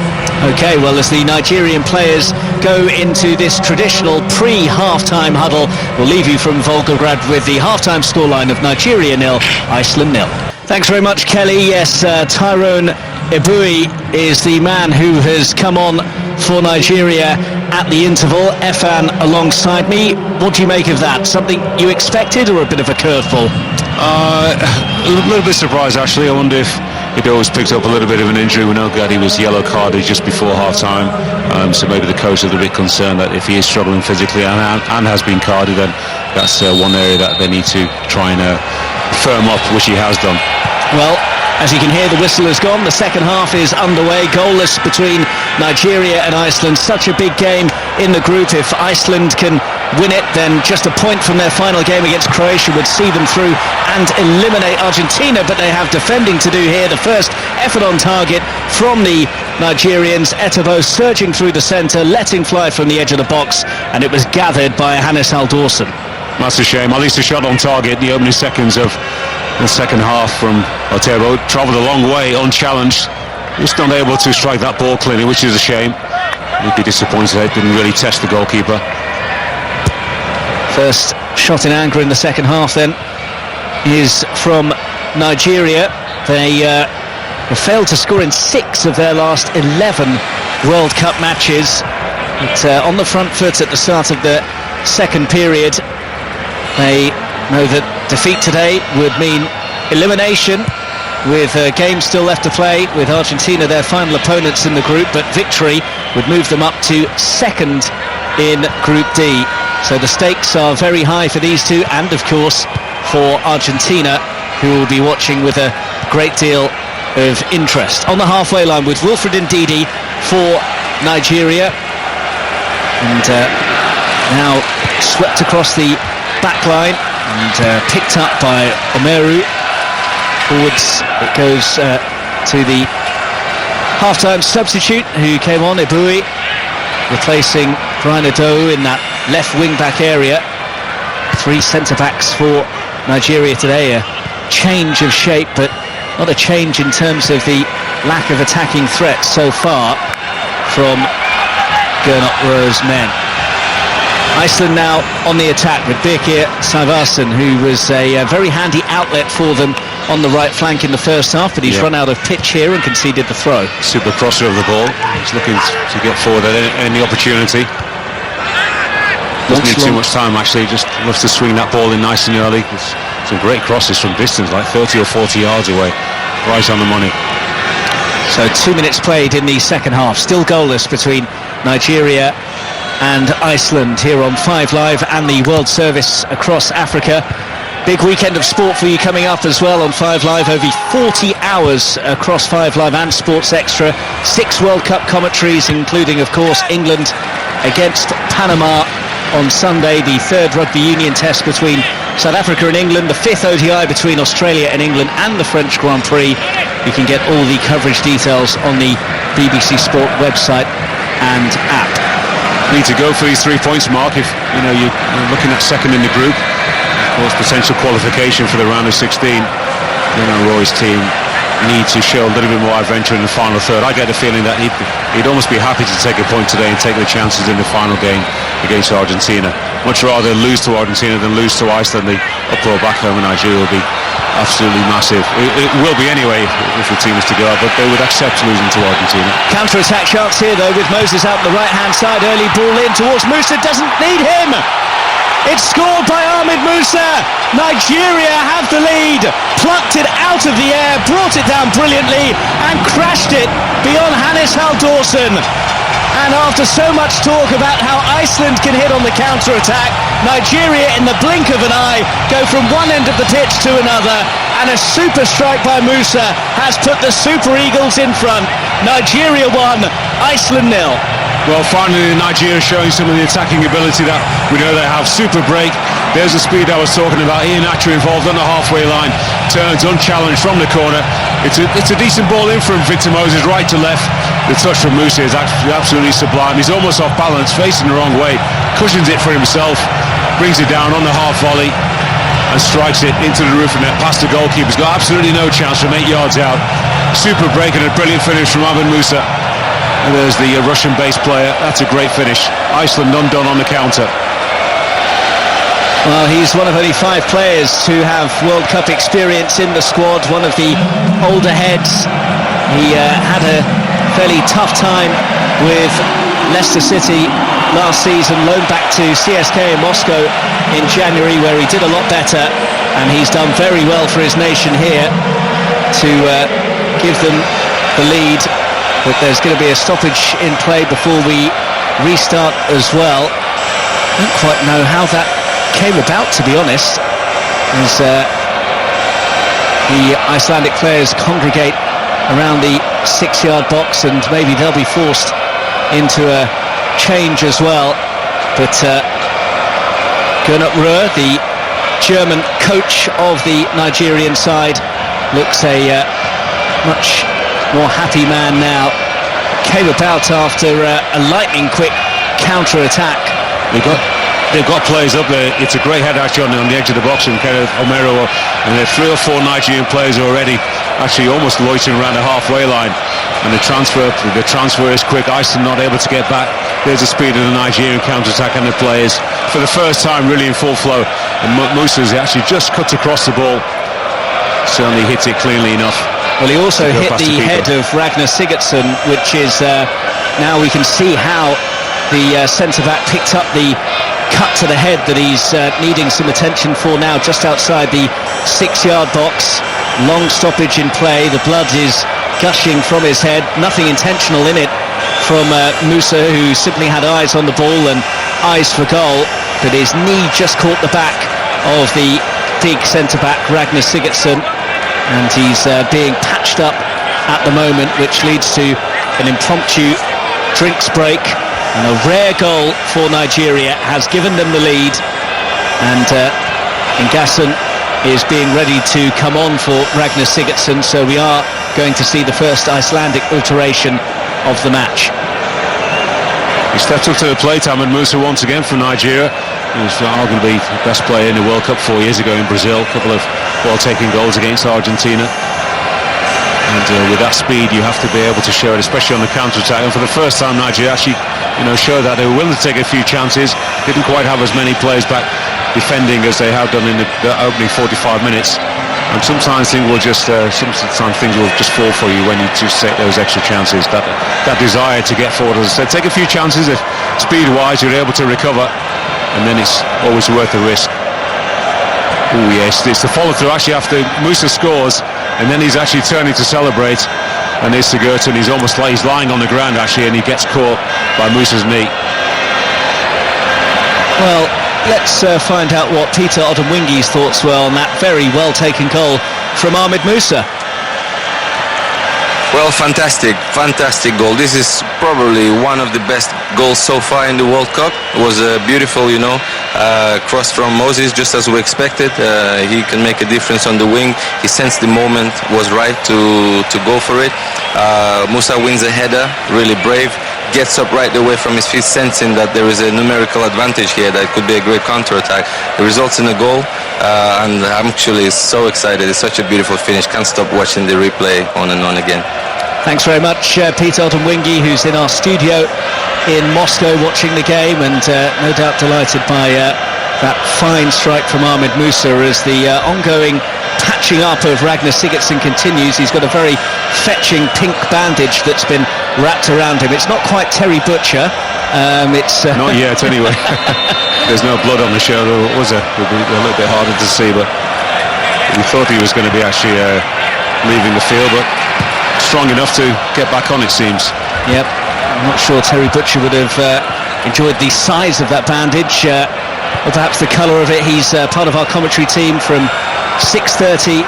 OK, well, as the Nigerian players go into this traditional pre-half-time huddle, we'll leave you from Volgograd with the half-time scoreline of Nigeria 0, Iceland 0. Thanks very much, Kelly. Yes, Tyrone Ebui is the man who has come on for Nigeria at the interval. Efan alongside me. What do you make of that? Something you expected or a bit of a curveball? A little bit surprised, actually. I wonder if he'd always picked up a little bit of an injury. We know that he was yellow carded just before half-time, so maybe the coach is a bit concerned that if he is struggling physically and has been carded, then that's one area that they need to try and firm up, which he has done. Well, as you can hear, the whistle has gone. The second half is underway, goalless between Nigeria and Iceland. Such a big game in the group. If Iceland can win it, then just a point from their final game against Croatia would see them through and eliminate Argentina. But they have defending to do here. The first effort on target from the Nigerians. Etebo surging through the centre, letting fly from the edge of the box, and it was gathered by Hannes Haldórsson. That's a shame. At least a shot on target. The opening seconds of the second half from Otero travelled a long way unchallenged. Just not able to strike that ball cleanly, which is a shame. He'd be disappointed. It didn't really test the goalkeeper. First shot in anger in the second half then is from Nigeria. They have failed to score in 6 of their last 11 World Cup matches. But on the front foot at the start of the second period, they know that defeat today would mean elimination, with games still left to play with Argentina, their final opponents in the group, but victory would move them up to second in Group D. So the stakes are very high for these two, and of course for Argentina, who will be watching with a great deal of interest. On the halfway line with Wilfred Ndidi for Nigeria, and now swept across the back line and picked up by Omeru. Forwards it goes to the half-time substitute who came on, Ebui, replacing Brian Ado in that left wing-back area. 3 centre-backs for Nigeria today. A change of shape, but not a change in terms of the lack of attacking threats so far from Gernot Rohr's men. Iceland now on the attack with Birkir Sævarsson, who was a very handy outlet for them on the right flank in the first half, but he's run out of pitch here and conceded the throw. Super crosser of the ball. He's looking to get forward at any opportunity. Doesn't need too much time, actually. Just loves to swing that ball in nice and early. Some great crosses from distance, like 30 or 40 yards away, right on the money. So 2 minutes played in the second half, still goalless between Nigeria and Iceland here on 5 Live and the World Service across Africa. Big weekend of sport for you coming up as well on 5 Live. Over 40 hours across 5 Live and Sports Extra. 6 World Cup commentaries, including, of course, England against Panama on Sunday. The 3rd Rugby Union test between South Africa and England. The 5th ODI between Australia and England, and the French Grand Prix. You can get all the coverage details on the BBC Sport website and app. Need to go for these 3 points, Mark. If you're looking at second in the group, of course, potential qualification for the round of 16. Roy's team need to show a little bit more adventure in the final third. I get the feeling that he'd almost be happy to take a point today and take the chances in the final game against Argentina. Much rather lose to Argentina than lose to Iceland. The uproar back home in Nigeria will be absolutely massive. It will be anyway if the team is to go out, but they would accept losing to Argentina. Counter-attack chance here though, with Moses out the right-hand side. Early ball in towards Musa, doesn't need him. It's scored by Ahmed Musa. Nigeria have the lead. Plucked it out of the air, brought it down brilliantly and crashed it beyond Hannes Haldorsen. And after so much talk about how Iceland can hit on the counter-attack, Nigeria in the blink of an eye go from one end of the pitch to another, and a super strike by Musa has put the Super Eagles in front. Nigeria 1, Iceland 0. Well, finally Nigeria showing some of the attacking ability that we know they have. Super break. There's the speed I was talking about. Ian Atcher involved on the halfway line. Turns unchallenged from the corner. It's a decent ball in from Victor Moses, right to left. The touch from Musa is absolutely sublime. He's almost off balance, facing the wrong way. Cushions it for himself. Brings it down on the half volley and strikes it into the roof of net past the goalkeeper. He's got absolutely no chance from 8 yards out. Super break and a brilliant finish from Ahmed Musa. And there's the Russian-based player. That's a great finish. Iceland undone on the counter. Well, he's one of only 5 players to have World Cup experience in the squad. One of the older heads. He had a fairly tough time with Leicester City last season. Loaned back to CSK in Moscow in January, where he did a lot better. And he's done very well for his nation here to give them the lead. But there's going to be a stoppage in play before we restart as well. I don't quite know how that came about, to be honest, as the Icelandic players congregate around the 6-yard box, and maybe they'll be forced into a change as well. But Gernot Röhr, the German coach of the Nigerian side, looks a much more happy man now. Came about after a lightning quick counter-attack. They've got players up there. It's a great head actually on the edge of the box from Kenneth Omero, and there are 3 or 4 Nigerian players already actually almost loitering around the halfway line. And the transfer is quick. Iceland not able to get back. There's the speed of the Nigerian counter-attack and the players for the first time really in full flow. And Musa actually just cuts across the ball. Certainly hits it cleanly enough. Well, he also hit the head of Ragnar Sigurdsson, which is now we can see how the centre-back picked up the cut to the head that he's needing some attention for now, just outside the 6-yard box. Long stoppage in play. The blood is gushing from his head. Nothing intentional in it from Musa, who simply had eyes on the ball and eyes for goal, but his knee just caught the back of the big centre-back Ragnar Sigurdsson, and he's being patched up at the moment, which leads to an impromptu drinks break. And a rare goal for Nigeria has given them the lead, and Ngasson is being ready to come on for Ragnar Sigurdsson, so we are going to see the first Icelandic alteration of the match. He steps up to the plate, Ahmed Musa, once again for Nigeria. He was arguably the best player in the World Cup 4 years ago in Brazil. A couple of ball-taking goals against Argentina. And with that speed, you have to be able to show it, especially on the counter-attack. And for the first time, Nigeria actually, showed that they were willing to take a few chances. Didn't quite have as many players back defending as they have done in the opening 45 minutes. And sometimes things will just fall for you when you just take those extra chances. That desire to get forward, as I said, take a few chances. If speed-wise you're able to recover, and then it's always worth the risk. Oh yes, it's the follow-through actually after Musa scores, and then he's actually turning to celebrate. and here's Sigurdsson. He's lying on the ground actually, and he gets caught by Musa's knee. Well, let's find out what Peter Odemwingi's thoughts were on that very well taken goal from Ahmed Musa. Well, fantastic goal. This is probably one of the best goals so far in the World Cup. It was a beautiful, cross from Moses, just as we expected. He can make a difference on the wing. He sensed the moment was right to go for it. Musa wins a header, really brave. Gets up right away from his feet, sensing that there is a numerical advantage here that could be a great counter-attack. It results in a goal, and I'm actually so excited. It's such a beautiful finish. Can't stop watching the replay on and on again. Thanks very much, Peter Odemwingi, who's in our studio in Moscow watching the game, and no doubt delighted by that fine strike from Ahmed Musa as the ongoing patching up of Ragnar Sigurdsson continues. He's got a very fetching pink bandage that's been wrapped around him. It's not quite Terry Butcher. It's not yet, anyway. There's no blood on the shoulder, was there? It would be a little bit harder to see, but we thought he was going to be actually leaving the field, but strong enough to get back on, it seems. Yep, I'm not sure Terry Butcher would have enjoyed the size of that bandage, or perhaps the colour of it. He's part of our commentary team from 6:30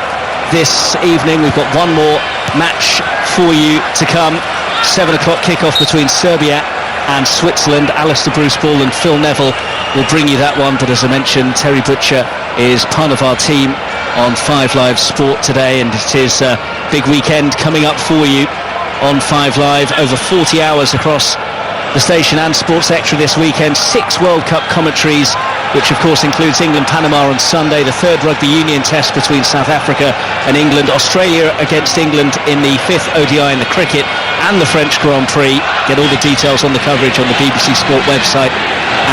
this evening. We've got one more match for you to come. 7 o'clock kickoff between Serbia and Switzerland. Alistair Bruce Ball and Phil Neville will bring you that one, but as I mentioned, Terry Butcher is part of our team on 5 Live Sport today, and it is a big weekend coming up for you on 5 Live. Over 40 hours across the station and Sports Extra this weekend. 6 World Cup commentaries, which of course includes England-Panama on Sunday, the 3rd Rugby Union test between South Africa and England, Australia against England in the 5th ODI in the cricket, and the French Grand Prix. Get all the details on the coverage on the BBC Sport website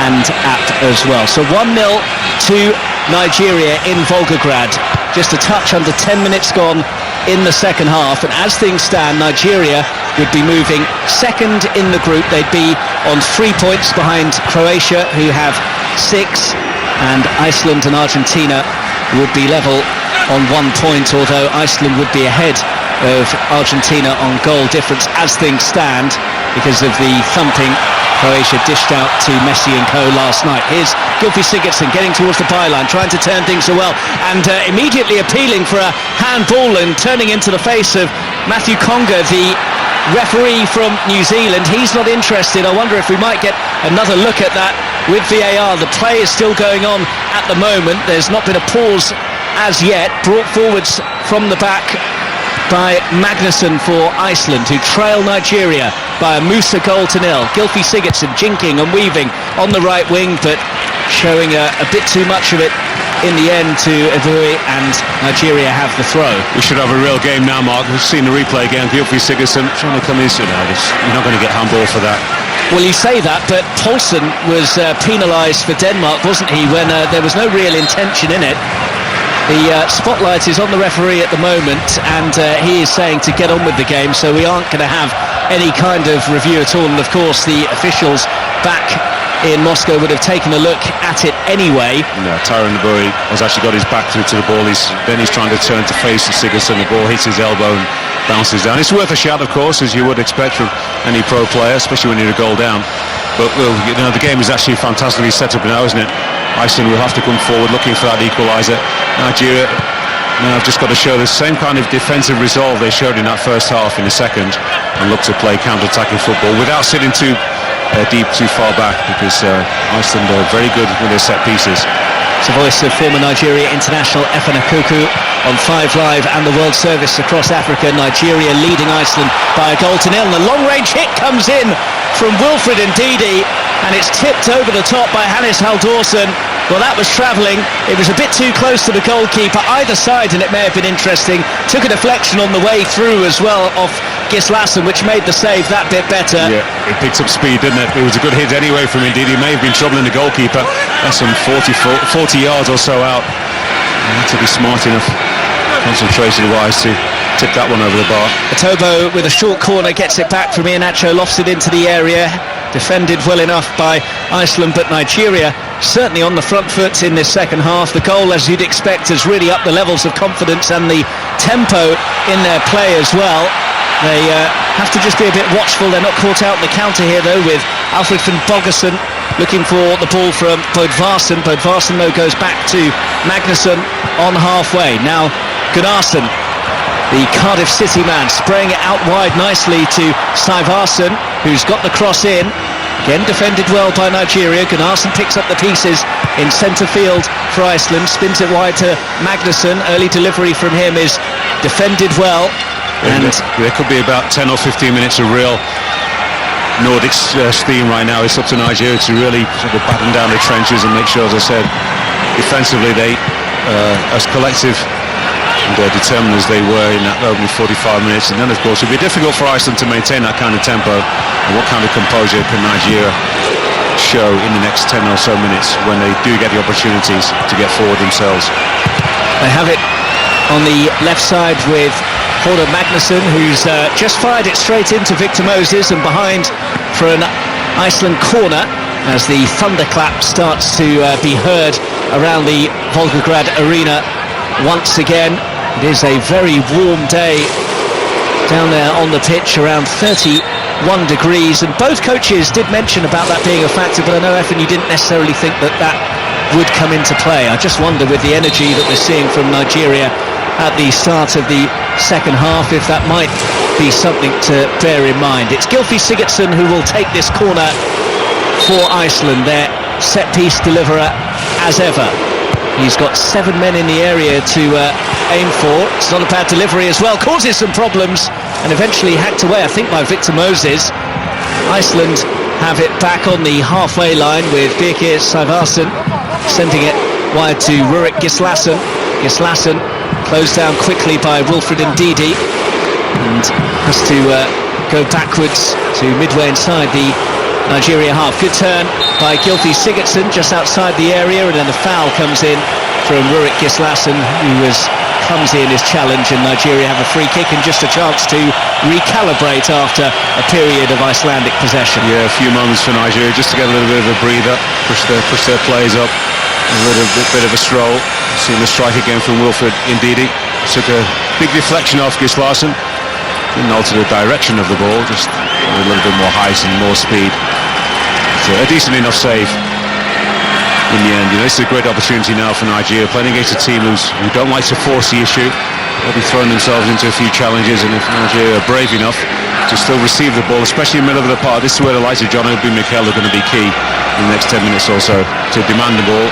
and app as well. So 1-0 to Nigeria in Volgograd. Just a touch under 10 minutes gone in the second half, and as things stand, Nigeria would be moving second in the group. They'd be on 3 points behind Croatia, who have 6, and Iceland and Argentina would be level on 1 point, although Iceland would be ahead of Argentina on goal difference as things stand because of the thumping Croatia dished out to Messi and co last night. Here's Gylfi Sigurdsson getting towards the byline, trying to turn things well, and immediately appealing for a handball and turning into the face of Matthew Conga, the referee from New Zealand. He's not interested. I wonder if we might get another look at that with VAR. The play is still going on at the moment. There's not been a pause as yet. Brought forwards from the back by Magnusson for Iceland, who trail Nigeria by a Musa goal to 0. Gylfi Sigurdsson jinking and weaving on the right wing, but showing a bit too much of it in the end to Evue, and Nigeria have the throw. We should have a real game now, Mark. We've seen the replay again. Gylfi Sigurdsson trying to come in. You're not going to get handball for that. Well, you say that, but Poulsen was penalised for Denmark, wasn't he, when there was no real intention in it. The spotlight is on the referee at the moment, and he is saying to get on with the game, so we aren't going to have any kind of review at all. And of course the officials back in Moscow would have taken a look at it anyway. No, Tyron Naburi has actually got his back through to the ball. He's trying to turn to face Sigurdsson. The ball hits his elbow and bounces down. It's worth a shot, of course, as you would expect from any pro player, especially when you're a goal down. But the game is actually fantastically set up now, isn't it? Iceland will have to come forward looking for that equaliser. Nigeria now have just got to show the same kind of defensive resolve they showed in that first half in the second, and look to play counter-attacking football without sitting too deep, too far back, because Iceland are very good with their set pieces. It's the voice of former Nigeria international Efan Akuku on 5 Live and the World Service across Africa. Nigeria leading Iceland by a goal to 0. And the long-range hit comes in from Wilfred Ndidi, and it's tipped over the top by Hannes Haldorsen. Well, that was travelling. It was a bit too close to the goalkeeper either side, and it may have been interesting. Took a deflection on the way through as well off Gislason, which made the save that bit better. Yeah, it picked up speed, didn't it? It was a good hit anyway from Ndidi. May have been troubling the goalkeeper. That's some 40 yards or so out. You need to be smart enough, concentration-wise, to tip that one over the bar. Otobo with a short corner gets it back from Iheanacho, lofts it into the area. Defended well enough by Iceland, but Nigeria certainly on the front foot in this second half. The goal, as you'd expect, has really upped the levels of confidence and the tempo in their play as well. They have to just be a bit watchful. They're not caught out in the counter here, though, with Alfred van Bogason looking for the ball from Bodvarsson. Bodvarsson, though, goes back to Magnusson on halfway. Now Gunnarsson, the Cardiff City man, spraying it out wide nicely to Saivarsson, who's got the cross in. Again defended well by Nigeria. Gunnarsson picks up the pieces in centre field for Iceland, spins it wide to Magnusson. Early delivery from him is defended well. And there could be about 10 or 15 minutes of real Nordic steam right now. It's up to Nigeria to really sort of batten down the trenches and make sure, as I said, defensively they, as collective and determined as they were in that opening 45 minutes. And then, of course, it'll be difficult for Iceland to maintain that kind of tempo. And what kind of composure can Nigeria show in the next 10 or so minutes when they do get the opportunities to get forward themselves? They have it on the left side with Horde Magnusson, who's just fired it straight into Victor Moses, and behind for an Iceland corner as the thunderclap starts to be heard around the Volgograd arena once again. It is a very warm day down there on the pitch, around 31 degrees, and both coaches did mention about that being a factor, but I know, Efan, you didn't necessarily think that that would come into play. I just wonder, with the energy that we're seeing from Nigeria at the start of the second half, if that might be something to bear in mind. It's Gylfi Sigurdsson who will take this corner for Iceland, their set-piece deliverer as ever. He's got 7 men in the area to aim for. It's not a bad delivery as well, causes some problems and eventually hacked away, I think, by Victor Moses. Iceland have it back on the halfway line with Birkir Saivarsson sending it wide to Rurik Gislason. Gislason closed down quickly by Wilfred Ndidi and has to go backwards to midway inside the Nigeria half. Good turn by Gylfi Sigurdsson just outside the area, and then the foul comes in from Rurik Gislason, who was clumsy in his challenge, and Nigeria have a free kick and just a chance to recalibrate after a period of Icelandic possession. Yeah, a few moments for Nigeria just to get a little bit of a breather, push their players up, a little bit of a stroll. Seeing the strike again from Wilfred Ndidi. Took a big deflection off Gislason. Didn't alter the direction of the ball, just a little bit more height and more speed. So a decent enough save in the end. You know, this is a great opportunity now for Nigeria, playing against a team who don't like to force the issue. They'll be throwing themselves into a few challenges, and if Nigeria are brave enough to still receive the ball, especially in the middle of the park, this is where the likes of John Obi Mikel are going to be key in the next 10 minutes or so, to demand the ball,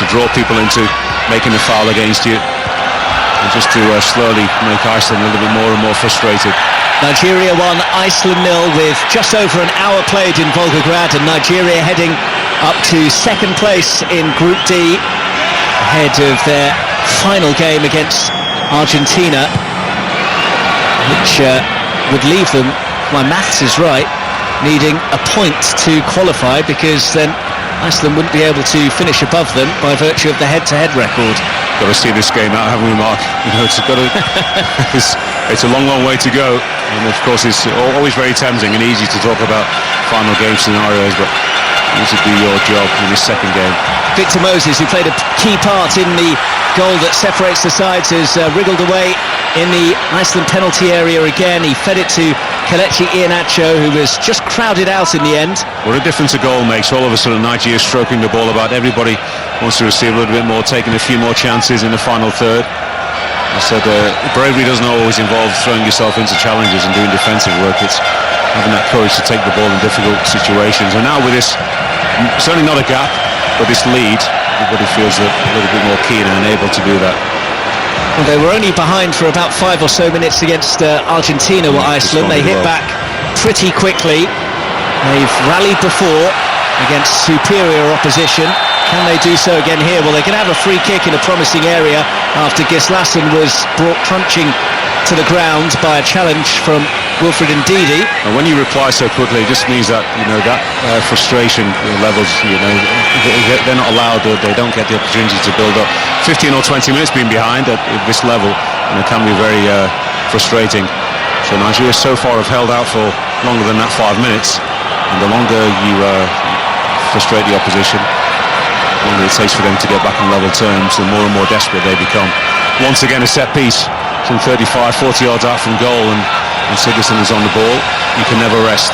to draw people into making a foul against you, and just to slowly make Iceland a little bit more and more frustrated. Nigeria 1, Iceland 0, with just over an hour played in Volgograd, and Nigeria heading up to second place in Group D, ahead of their final game against Argentina, which would leave them, if my maths is right, needing a point to qualify, because then Iceland wouldn't be able to finish above them by virtue of the head-to-head record. Got to see this game out, haven't we, Mark? You know, it's a long, long way to go, and of course it's always very tempting and easy to talk about final game scenarios, but this would be your job in this second game. Victor Moses, who played a key part in the goal that separates the sides, has wriggled away in the Iceland penalty area again. He fed it to Kelechi Iheanacho, who was just crowded out in the end. What a difference a goal makes. All of a sudden Nigeria stroking the ball about. Everybody wants to receive a little bit more, taking a few more chances in the final third. I said bravery doesn't always involve throwing yourself into challenges and doing defensive work. It's having that courage to take the ball in difficult situations. And now with this, certainly not a gap, but this lead, everybody feels a little bit more keen and able to do that. Well, they were only behind for about 5 or so minutes against Argentina, Iceland. They hit back pretty quickly. They've rallied before against superior opposition. Can they do so again here? Well, they're going to have a free kick in a promising area after Gislason was brought crunching to the ground by a challenge from Wilfred Ndidi. And when you reply so quickly, it just means that, you know, that frustration levels, you know, they're not allowed, or they don't get the opportunity to build up. 15 or 20 minutes being behind at this level, and it can be very frustrating. So Nigeria so far have held out for longer than that 5 minutes, and the longer you frustrate the opposition, the longer it takes for them to get back on level terms, the more and more desperate they become. Once again a set piece, some 35-40 yards out from goal, and when Sigurdsson is on the ball, you can never rest.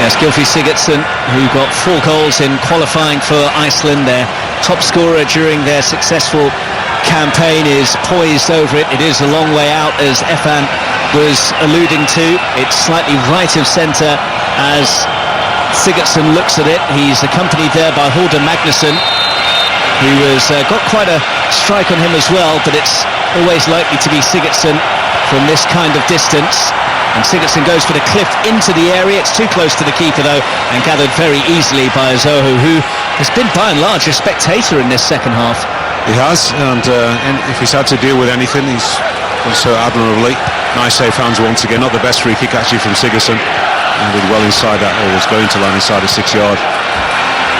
Yes, Gylfi Sigurdsson, who got 4 goals in qualifying for Iceland, their top scorer during their successful campaign, is poised over it. It is a long way out, as Efan was alluding to. It's slightly right of centre as Sigurdsson looks at it. He's accompanied there by Horde Magnusson, who has got quite a strike on him as well, but it's always likely to be Sigurdsson from this kind of distance. And Sigurdsson goes for the cliff into the area. It's too close to the keeper though, and gathered very easily by Zoho, who has been by and large a spectator in this second half. He has, and if he's had to deal with anything, he's done so admirably. Nice safe hands once again. Not the best free kick actually from Sigurdsson, and did well inside that, or was going to land inside the 6-yard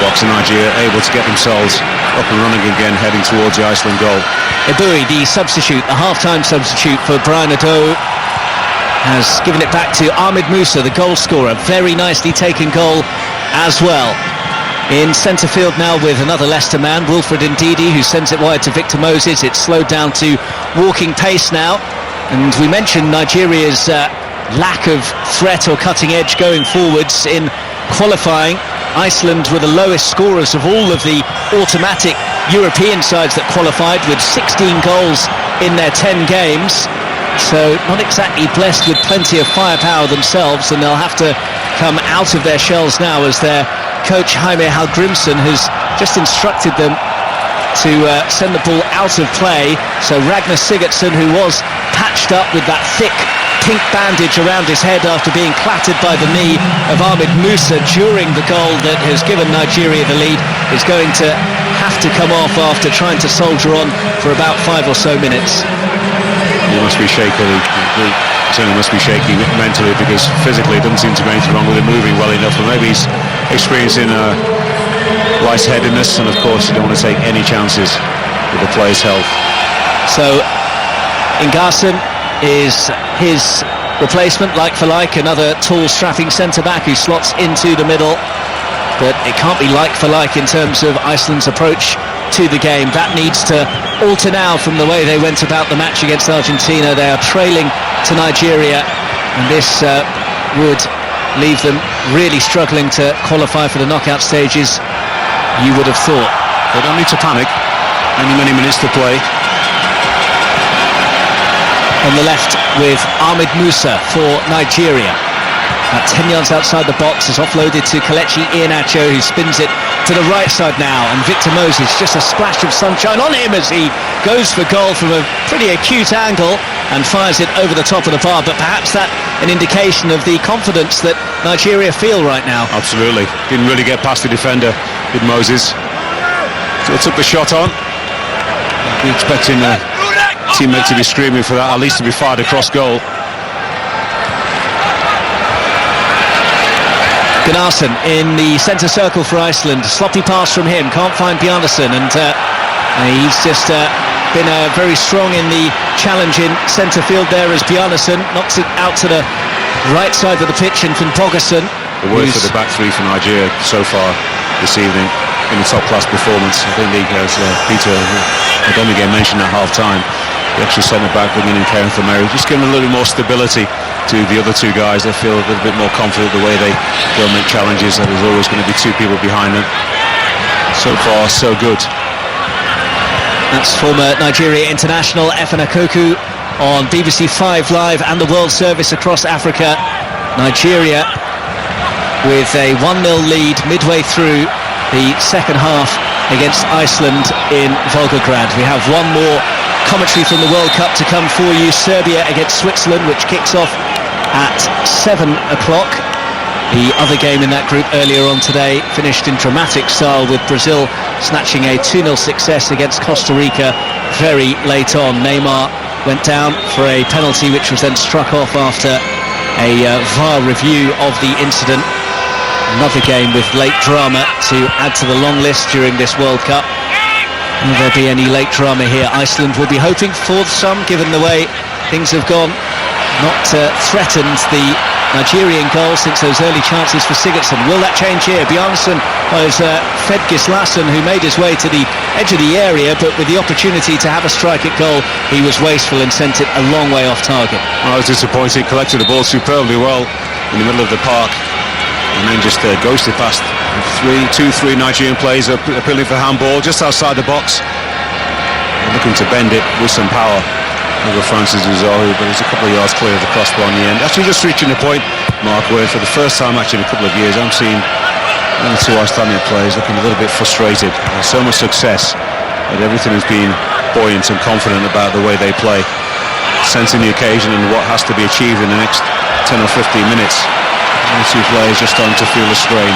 box. In Nigeria able to get themselves up and running again, heading towards the Iceland goal. Eboué, the substitute, the half-time substitute for Brian Ado, has given it back to Ahmed Musa, the goal scorer. Very nicely taken goal as well. In centre field now with another Leicester man, Wilfred Ndidi, who sends it wide to Victor Moses. It's slowed down to walking pace now. And we mentioned Nigeria's lack of threat or cutting edge going forwards in qualifying. Iceland were the lowest scorers of all of the automatic European sides that qualified, with 16 goals in their 10 games. So not exactly blessed with plenty of firepower themselves, and they'll have to come out of their shells now, as their coach Jaime Hallgrímsson has just instructed them to send the ball out of play. So Ragnar Sigurdsson, who was patched up with that thick pink bandage around his head after being clattered by the knee of Ahmed Musa during the goal that has given Nigeria the lead, is going to have to come off after trying to soldier on for about 5 or so minutes. He must be shaky. He certainly must be shaky mentally, because physically it doesn't seem to be anything wrong with him moving well enough, and maybe he's experiencing lightheadedness, and of course you don't want to take any chances with the player's health. So Ingarson is his replacement, like for like, another tall strapping centre-back who slots into the middle, but it can't be like for like in terms of Iceland's approach to the game. That needs to alter now from the way they went about the match against Argentina. They are trailing to Nigeria, and this would leave them really struggling to qualify for the knockout stages, you would have thought. They don't need to panic. Many minutes to play. On the left with Ahmed Musa for Nigeria. About 10 yards outside the box, is offloaded to Kelechi Iheanacho, who spins it to the right side now, and Victor Moses, just a splash of sunshine on him as he goes for goal from a pretty acute angle and fires it over the top of the bar. But perhaps that an indication of the confidence that Nigeria feel right now. Absolutely. Didn't really get past the defender, did Moses. So took the shot on. We're expecting a teammate to be screaming for that, at least to be fired across goal. Gunnarsson in the centre circle for Iceland. Sloppy pass from him, can't find Bjarnason, and he's just been very strong in the challenge in centre field there, as Bjarnason knocks it out to the right side of the pitch, and Finn Bogason. The worst of the back three for Nigeria so far this evening in a top-class performance. I think as Peter Odemige mentioned at half-time, the extra centre-back bringing in Karen Mary, just giving a little more stability to the other two guys. They feel a little bit more confident the way they go make challenges, and there's always going to be 2 people behind them. So far, so good. That's former Nigeria international Efan Akoku on BBC 5 Live and the World Service across Africa. Nigeria with a 1-0 lead midway through the second half against Iceland in Volgograd. We have one more commentary from the World Cup to come for you. Serbia against Switzerland, which kicks off at 7 o'clock. The other game in that group earlier on today finished in dramatic style, with Brazil snatching a 2-0 success against Costa Rica very late on. Neymar went down for a penalty, which was then struck off after a VAR review of the incident. Another game with late drama to add to the long list during this World Cup. Will there be any late drama here? Iceland will be hoping for some, given the way things have gone. Not threatened the Nigerian goal since those early chances for Sigurdsson. Will that change here? Bjarnason was fed Gislason, who made his way to the edge of the area, but with the opportunity to have a strike at goal, he was wasteful and sent it a long way off target. I was disappointed, collected the ball superbly well in the middle of the park, and then just ghosted past three Nigerian players appealing for handball just outside the box, looking to bend it with some power over Francis Uzohu, but it's a couple of yards clear of the crossbar in the end. Actually just reaching the point, Mark, where for the first time actually in a couple of years I'm seeing one or two Icelandic players looking a little bit frustrated. There's so much success, but everything has been buoyant and confident about the way they play, sensing the occasion and what has to be achieved in the next 10 or 15 minutes. And the two players just starting to feel the strain.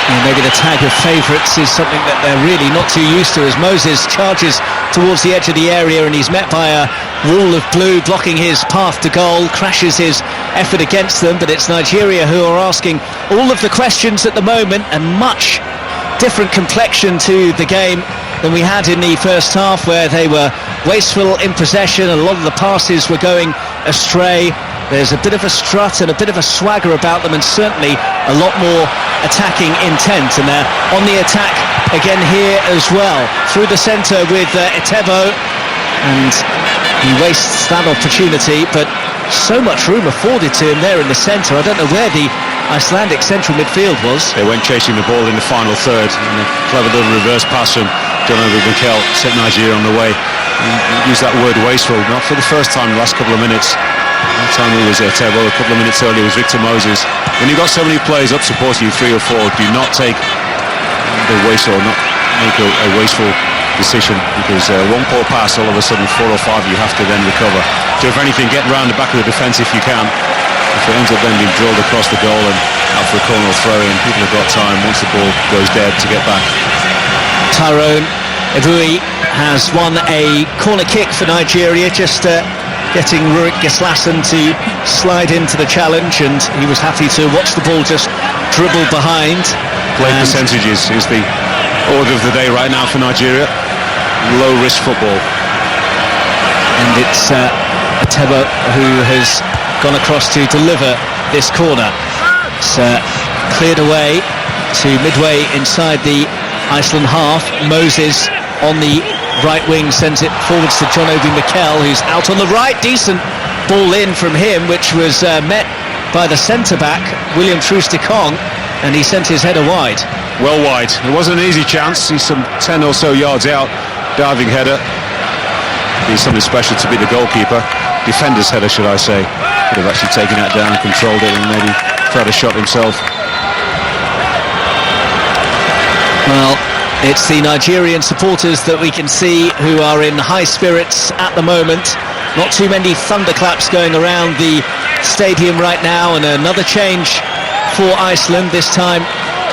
And maybe the tag of favourites is something that they're really not too used to, as Moses charges towards the edge of the area and he's met by a wall of blue blocking his path to goal, crashes his effort against them. But it's Nigeria who are asking all of the questions at the moment, and much different complexion to the game than we had in the first half, where they were wasteful in possession. A lot of the passes were going astray. There's a bit of a strut and a bit of a swagger about them, and certainly a lot more attacking intent. And they're on the attack again here as well, through the centre with Etebo, and he wastes that opportunity, but so much room afforded to him there in the centre. I don't know where the Icelandic central midfield was. They went chasing the ball in the final third, and a clever little reverse pass from Jonathan Mikel set Nigeria on the way. He used that word wasteful, not for the first time in the last couple of minutes. That time it was Etebo, a couple of minutes earlier it was Victor Moses. When you've got so many players up supporting you, 3 or 4, do not take the waste or not make a wasteful decision, because one poor pass, all of a sudden 4 or 5 you have to then recover. So if anything, get round the back of the defence if you can. If it ends up then being drilled across the goal and out for a corner or throw in, people have got time once the ball goes dead to get back. Tyrone Ebui has won a corner kick for Nigeria, just getting Rurik Gislason to slide into the challenge, and he was happy to watch the ball just dribble behind. Play percentages is the order of the day right now for Nigeria. Low risk football. And it's Etebo who has gone across to deliver this corner. It's cleared away to midway inside the Iceland half. Moses on the right wing sends it forwards to John Obi Mikel, who's out on the right. Decent ball in from him, which was met by the centre-back, William Troost-Ekong, and he sent his header wide. Well wide. It wasn't an easy chance. He's some 10 or so yards out. Diving header. He's something special to be the goalkeeper. Defender's header, should I say. Could have actually taken that down, controlled it, and maybe tried a shot himself. Well, it's the Nigerian supporters that we can see who are in high spirits at the moment. Not too many thunderclaps going around the stadium right now, and another change for Iceland. This time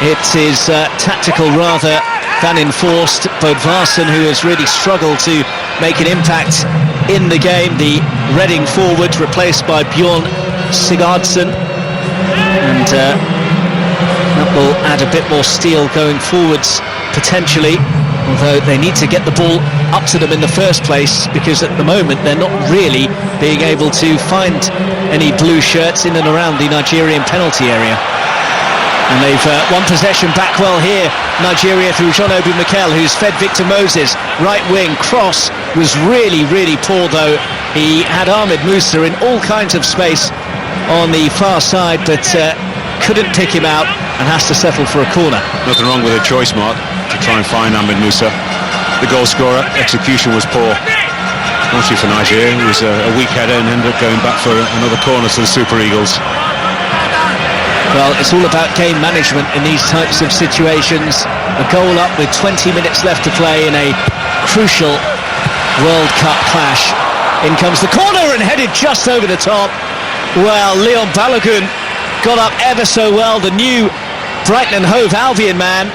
it is tactical rather than enforced. Bodvarsson, who has really struggled to make an impact in the game, the Reading forward, replaced by Bjorn Sigurdsson, and that will add a bit more steel going forwards potentially, although they need to get the ball up to them in the first place, because at the moment they're not really being able to find any blue shirts in and around the Nigerian penalty area. And they've won possession back well here, Nigeria, through John Obi Mikel, who's fed Victor Moses. Right wing cross was really, really poor, though. He had Ahmed Musa in all kinds of space on the far side, but couldn't pick him out and has to settle for a corner. Nothing wrong with a choice, Mark, to try and find Ahmed Musa. The goal scorer, execution was poor. Unfortunately for Nigeria, it was a weak header and ended up going back for another corner to the Super Eagles. Well, it's all about game management in these types of situations. A goal up with 20 minutes left to play in a crucial World Cup clash. In comes the corner and headed just over the top. Well, Leon Balogun got up ever so well, the new Brighton and Hove Albion man,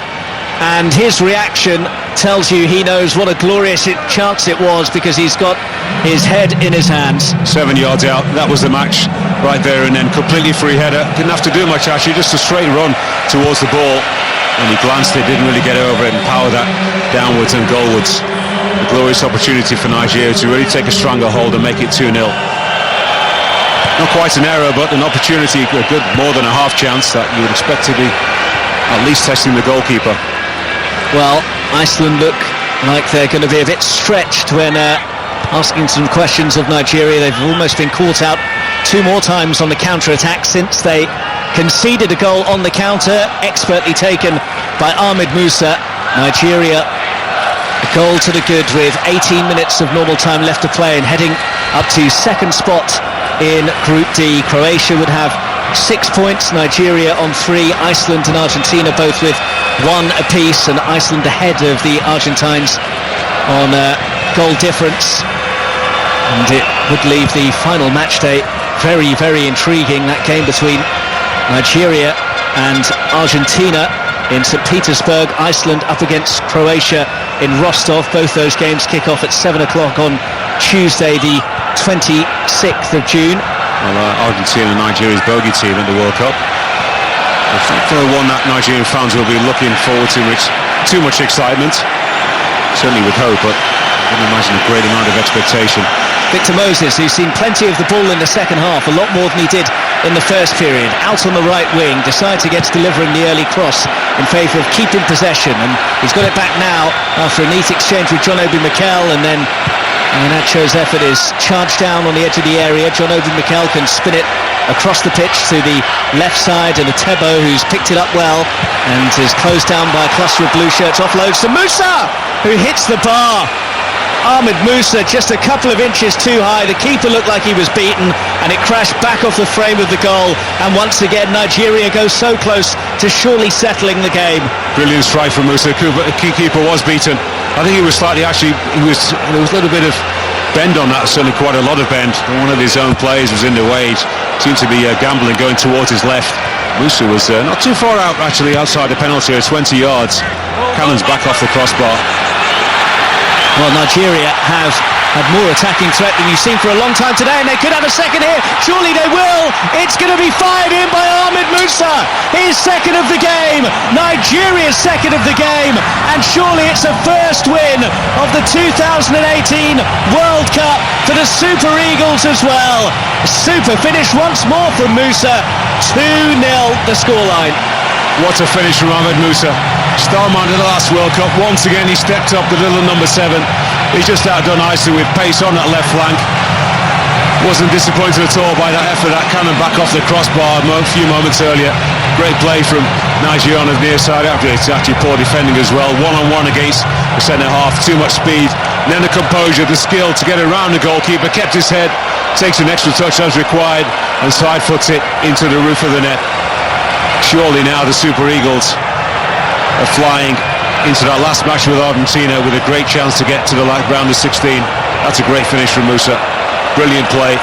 and his reaction tells you he knows what a glorious chance it was, because he's got his head in his hands. 7 yards out, that was the match right there, and then completely free header. Didn't have to do much actually, just a straight run towards the ball, and he glanced it, didn't really get over it and power that downwards and goalwards. A glorious opportunity for Nigeria to really take a stronger hold and make it 2-0. Not quite an error, but an opportunity, a good more than a half chance that you would expect to be at least testing the goalkeeper. Well, Iceland look like they're going to be a bit stretched when asking some questions of Nigeria. They've almost been caught out 2 more times on the counter-attack since they conceded a goal on the counter, expertly taken by Ahmed Musa. Nigeria, a goal to the good with 18 minutes of normal time left to play and heading up to second spot in Group D. Croatia would have 6 points, Nigeria on 3, Iceland and Argentina both with 1 apiece, and Iceland ahead of the Argentines on goal difference. And it would leave the final match day very, very intriguing. That game between Nigeria and Argentina in St. Petersburg, Iceland up against Croatia in Rostov. Both those games kick off at 7 o'clock on Tuesday the 26th of June. Well, Argentina and Nigeria's bogey team in the World Cup. For one that Nigerian fans will be looking forward to with too much excitement. Certainly with hope, but I can imagine a great amount of expectation. Victor Moses, who's seen plenty of the ball in the second half, a lot more than he did in the first period, out on the right wing, decides against delivering the early cross in favour of keeping possession, and he's got it back now after a neat exchange with John Obi Mikel, and then Nacho's effort is charged down on the edge of the area. John Obi Mikel can spin it across the pitch to the left side, and Atebo, who's picked it up well and is closed down by a cluster of blue shirts, offloads to Musa, who hits the bar. Ahmed Musa just a couple of inches too high. The keeper looked like he was beaten, and it crashed back off the frame of the goal, and once again Nigeria goes so close to surely settling the game. Brilliant strike from Musa. The key keeper was beaten. I think he was slightly, actually, there was a little bit of bend on that, certainly quite a lot of bend. One of his own players was in the way. Seemed to be gambling, going towards his left. Musa was not too far out, actually, outside the penalty area, 20 yards. Cannon's back off the crossbar. Well, Nigeria have had more attacking threat than you've seen for a long time today, and they could have a second here. Surely they will. It's going to be fired in by Ahmed Musa. His second of the game. Nigeria's second of the game. And surely it's a first win of the 2018 World Cup for the Super Eagles as well. A super finish once more from Musa. 2-0 the scoreline. What a finish from Ahmed Musa. Starman in the last World Cup. Once again he stepped up the little number 7. He's just outdone Iceland with pace on that left flank. Wasn't disappointed at all by that effort. That cannon back off the crossbar a few moments earlier. Great play from Nigeria on the near side. It's actually poor defending as well. One-on-one against the centre half. Too much speed. And then the composure, the skill to get around the goalkeeper. Kept his head. Takes an extra touch as required and side foots it into the roof of the net. Surely now the Super Eagles are flying into that last match with Argentina with a great chance to get to the round of 16. That's a great finish from Musa. Brilliant play.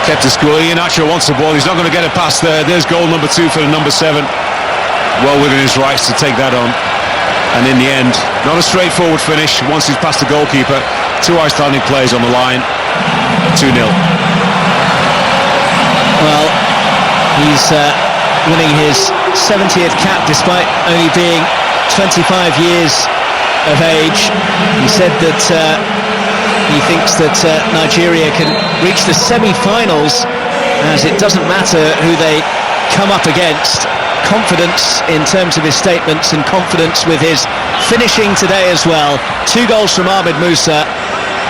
Kept the score. Nacho wants the ball. He's not going to get it past there. There's goal number 2 for the number 7. Well within his rights to take that on. And in the end, not a straightforward finish. Once he's past the goalkeeper, 2 outstanding plays on the line. 2-0. Well, he's winning his 70th cap despite only being 25 years of age. He said that he thinks that Nigeria can reach the semi-finals, as it doesn't matter who they come up against. Confidence in terms of his statements and confidence with his finishing today as well. 2 goals from Ahmed Musa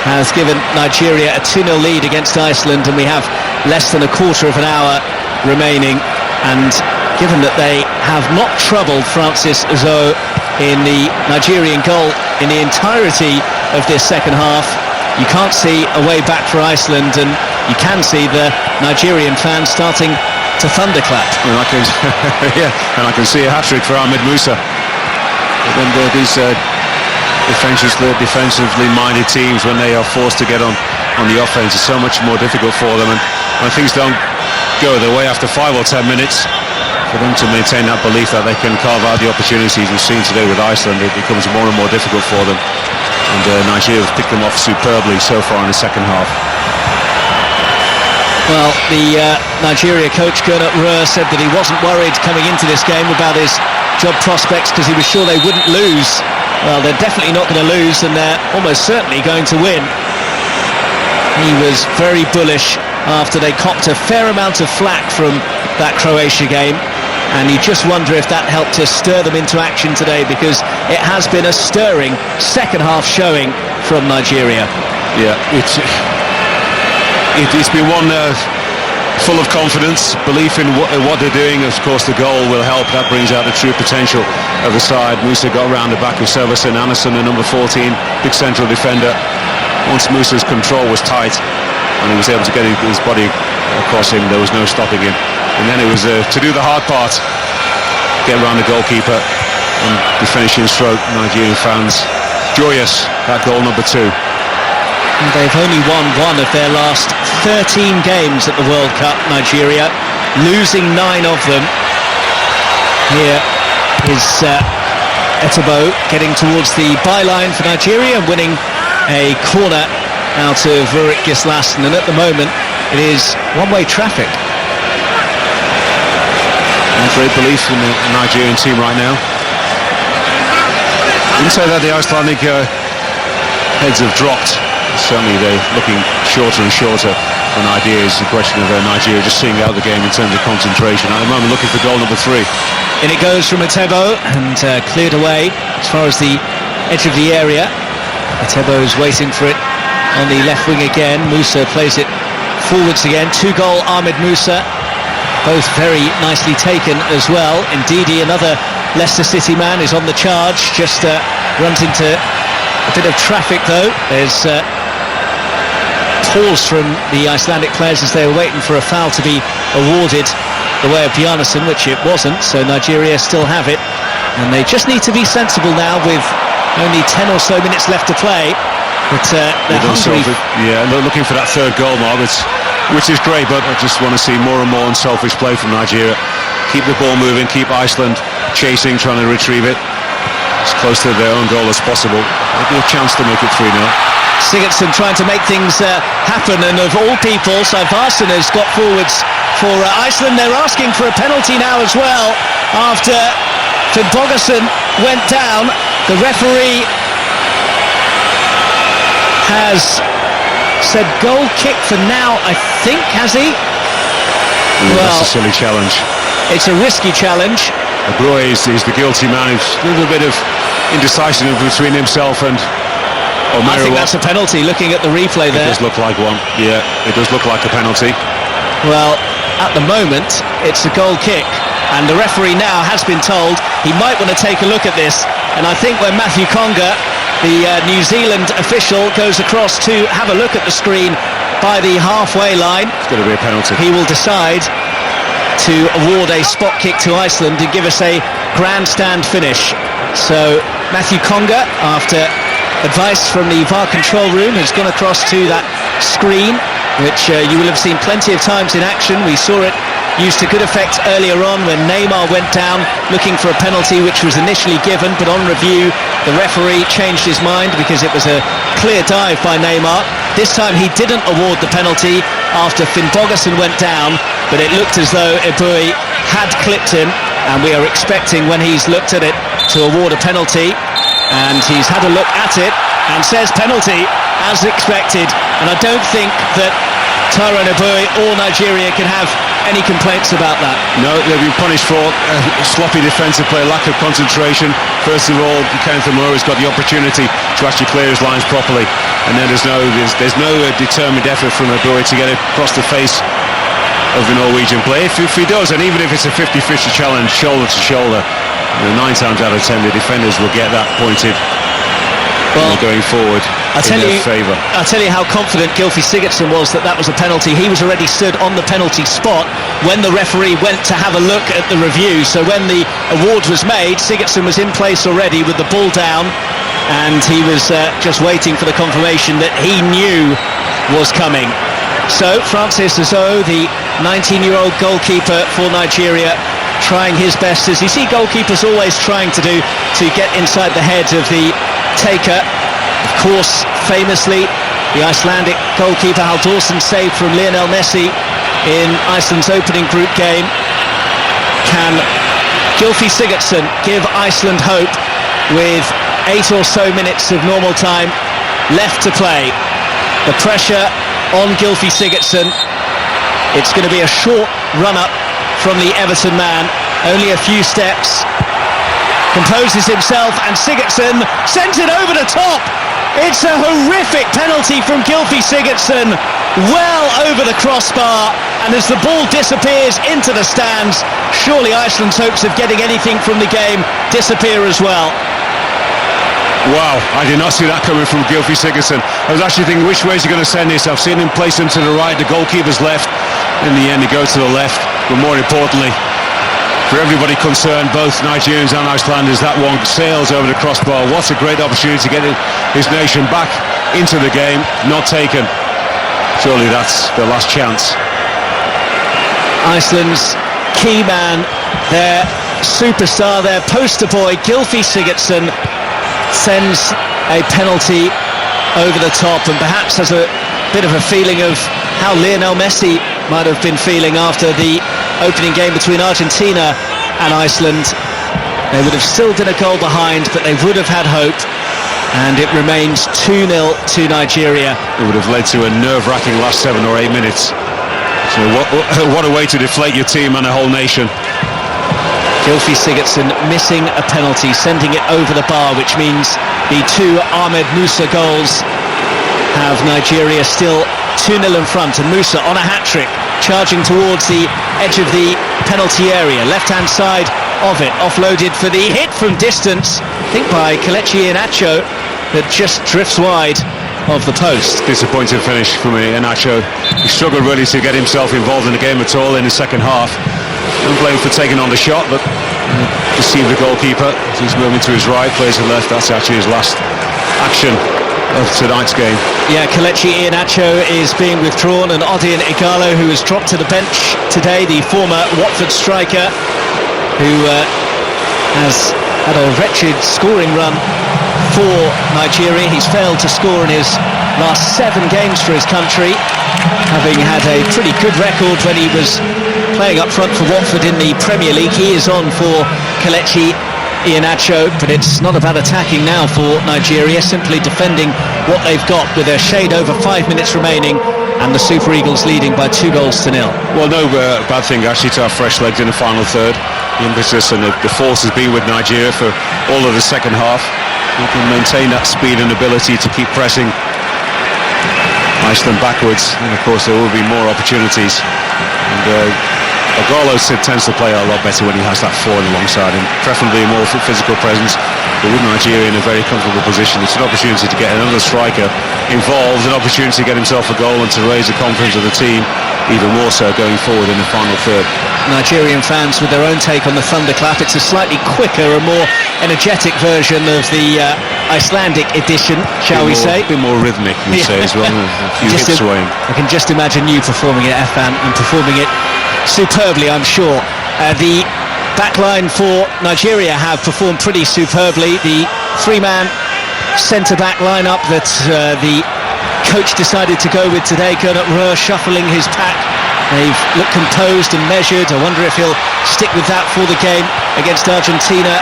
has given Nigeria a 2-0 lead against Iceland, and we have less than a quarter of an hour remaining. And given that they have not troubled Francis Uzo in the Nigerian goal in the entirety of this second half, you can't see a way back for Iceland, and you can see the Nigerian fans starting to thunderclap. And I can see a hat-trick for Ahmed Musa. When these defensively minded teams, when they are forced to get on the offense, it's so much more difficult for them, and when things don't go their way after 5 or 10 minutes, for them to maintain that belief that they can carve out the opportunities we've seen today with Iceland, it becomes more and more difficult for them. And Nigeria have picked them off superbly so far in the second half. Well, the Nigeria coach Gernot Rohr said that he wasn't worried coming into this game about his job prospects because he was sure they wouldn't lose. Well, they're definitely not going to lose, and they're almost certainly going to win. He was very bullish after they copped a fair amount of flack from that Croatia game. And you just wonder if that helped to stir them into action today, because it has been a stirring second half showing from Nigeria. Yeah, it's been one full of confidence, belief in what they're doing. Of course, the goal will help. That brings out the true potential of the side. Musa got around the back of Silverson. Anderson, the number 14, big central defender. Once Musa's control was tight and he was able to get his body across him, there was no stopping him. And then it was to do the hard part, get around the goalkeeper and the finishing stroke. Nigerian fans joyous at goal number 2. They've only won one of their last 13 games at the World Cup, Nigeria, losing 9 of them. Here is Etebo getting towards the byline for Nigeria and winning a corner out of Rurik Gislason, and at the moment it is one-way traffic. And great belief in the Nigerian team right now. Wouldn't say that the Icelandic heads have dropped. Certainly they're looking shorter and shorter on ideas. The question of Nigeria just seeing out the game in terms of concentration. At the moment looking for goal number 3. In it goes from Etebo and cleared away as far as the edge of the area. Etebo's waiting for it on the left wing again. Musa plays it forwards again. 2-goal Ahmed Musa, both very nicely taken as well. Ndidi, another Leicester City man, is on the charge, just runs into a bit of traffic though. There's pause from the Icelandic players as they were waiting for a foul to be awarded the way of Bjarnason, which it wasn't, so Nigeria still have it, and they just need to be sensible now with only 10 or so minutes left to play. But they're hungry. Yeah, looking for that 3rd goal, Mark, which is great, but I just want to see more and more unselfish play from Nigeria. Keep the ball moving, keep Iceland chasing, trying to retrieve it as close to their own goal as possible. Maybe a chance to make it 3-0. Sigurdsson trying to make things happen, and of all people, Sævarsson has got forwards for Iceland. They're asking for a penalty now as well after Finnbogason went down. The referee has said goal kick for now, I think, has he? Well, that's a silly challenge. It's a risky challenge. Abroy is the guilty man. Who's a little bit of indecisiveness between himself and I think that's a penalty, looking at the replay there. It does look like one. Yeah, it does look like a penalty. Well, at the moment, it's a goal kick, and the referee now has been told he might want to take a look at this. And I think when Matthew Conga, the New Zealand official, goes across to have a look at the screen by the halfway line, it's going to be a penalty. He will decide to award a spot kick to Iceland and give us a grandstand finish. So Matthew Conga, after advice from the VAR control room, has gone across to that screen, which you will have seen plenty of times in action. We saw it used to good effect earlier on when Neymar went down looking for a penalty which was initially given, but on review the referee changed his mind because it was a clear dive by Neymar. This time he didn't award the penalty after Finnbogason went down, but it looked as though Eboué had clipped him, and we are expecting, when he's looked at it, to award a penalty. And he's had a look at it and says penalty as expected, and I don't think that Tyrone Eboué or Nigeria can have any complaints about that. No, they've been punished for sloppy defensive play, lack of concentration. First of all, Kenneth Omura's got the opportunity to actually clear his lines properly, and then there's no determined effort from Eboué to get it across the face of the Norwegian player. If he does, and even if it's a 50-50 challenge, shoulder to shoulder, 9 times out of 10 the defenders will get that pointed going forward in their favour. I'll tell you how confident Gylfi Sigurdsson was that was a penalty. He was already stood on the penalty spot when the referee went to have a look at the review. So when the award was made, Sigurdsson was in place already with the ball down, and he was just waiting for the confirmation that he knew was coming. So Francis Azo, the 19-year-old goalkeeper for Nigeria, trying his best, as you see goalkeepers always trying to do, to get inside the head of the taker. Of course, famously, the Icelandic goalkeeper Halldórsson saved from Lionel Messi in Iceland's opening group game. Can Gylfi Sigurdsson give Iceland hope with 8 or so minutes of normal time left to play? The pressure on Gylfi Sigurdsson, It's going to be a short run-up from the Everton man, only a few steps. Composes himself, and Sigurdsson sends it over the top. It's a horrific penalty from Gylfi Sigurdsson, well over the crossbar, and as the ball disappears into the stands, surely Iceland's hopes of getting anything from the game disappear as well. Wow, I did not see that coming from Gylfi Sigurdsson. I was actually thinking, which way is he going to send this? I've seen him place him to the right, the goalkeeper's left. In the end, he goes to the left, but more importantly, for everybody concerned, both Nigerians and Icelanders, that one sails over the crossbar. What a great opportunity to get his nation back into the game, not taken. Surely that's the last chance. Iceland's key man, their superstar, their poster boy, Gylfi Sigurdsson, sends a penalty over the top, and perhaps has a bit of a feeling of how Lionel Messi might have been feeling after the opening game between Argentina and Iceland. They would have still been a goal behind, but they would have had hope, and it remains 2-0 to Nigeria. It would have led to a nerve-wracking last 7 or 8 minutes. So what a way to deflate your team and a whole nation. Gylfi Sigurdsson missing a penalty, sending it over the bar, which means the two Ahmed Musa goals have Nigeria still 2-0 in front, and Musa on a hat-trick, charging towards the edge of the penalty area, left-hand side of it, offloaded for the hit from distance, I think by Kelechi Iheanacho, that just drifts wide of the post. Disappointing finish from Iheanacho. He struggled really to get himself involved in the game at all in the second half. Don't blame him for taking on the shot, but deceived the goalkeeper. He's moving to his right, plays to the left. That's actually his last action of tonight's game. Yeah, Kelechi Iheanacho is being withdrawn, and Odion Igalo, who has dropped to the bench today, the former Watford striker, who has had a wretched scoring run for Nigeria. He's failed to score in his last 7 games for his country, having had a pretty good record when he was playing up front for Watford in the Premier League. He is on for Kelechi Iheanacho, but it's not about attacking now for Nigeria, simply defending what they've got with a shade over 5 minutes remaining, and the Super Eagles leading by 2-0. Well, no bad thing actually to have fresh legs in the final third. The impetus and the force has been with Nigeria for all of the second half. We can maintain that speed and ability to keep pressing Iceland backwards, and of course there will be more opportunities. And Igalo tends to play a lot better when he has that forward alongside him, preferably a more physical presence. But with Nigeria in a very comfortable position, it's an opportunity to get another striker involved, an opportunity to get himself a goal and to raise the confidence of the team even more so going forward in the final third. Nigerian fans with their own take on the thunderclap. It's a slightly quicker and more energetic version of the Icelandic edition, shall we say. A bit more rhythmic, you'd say, as well. A few hips swaying. I can just imagine you performing it, Efan, and performing it superbly, I'm sure. The backline for Nigeria have performed pretty superbly. The 3-man centre-back lineup that the coach decided to go with today, Gernot Röhr shuffling his pack. They've looked composed and measured. I wonder if he'll stick with that for the game against Argentina.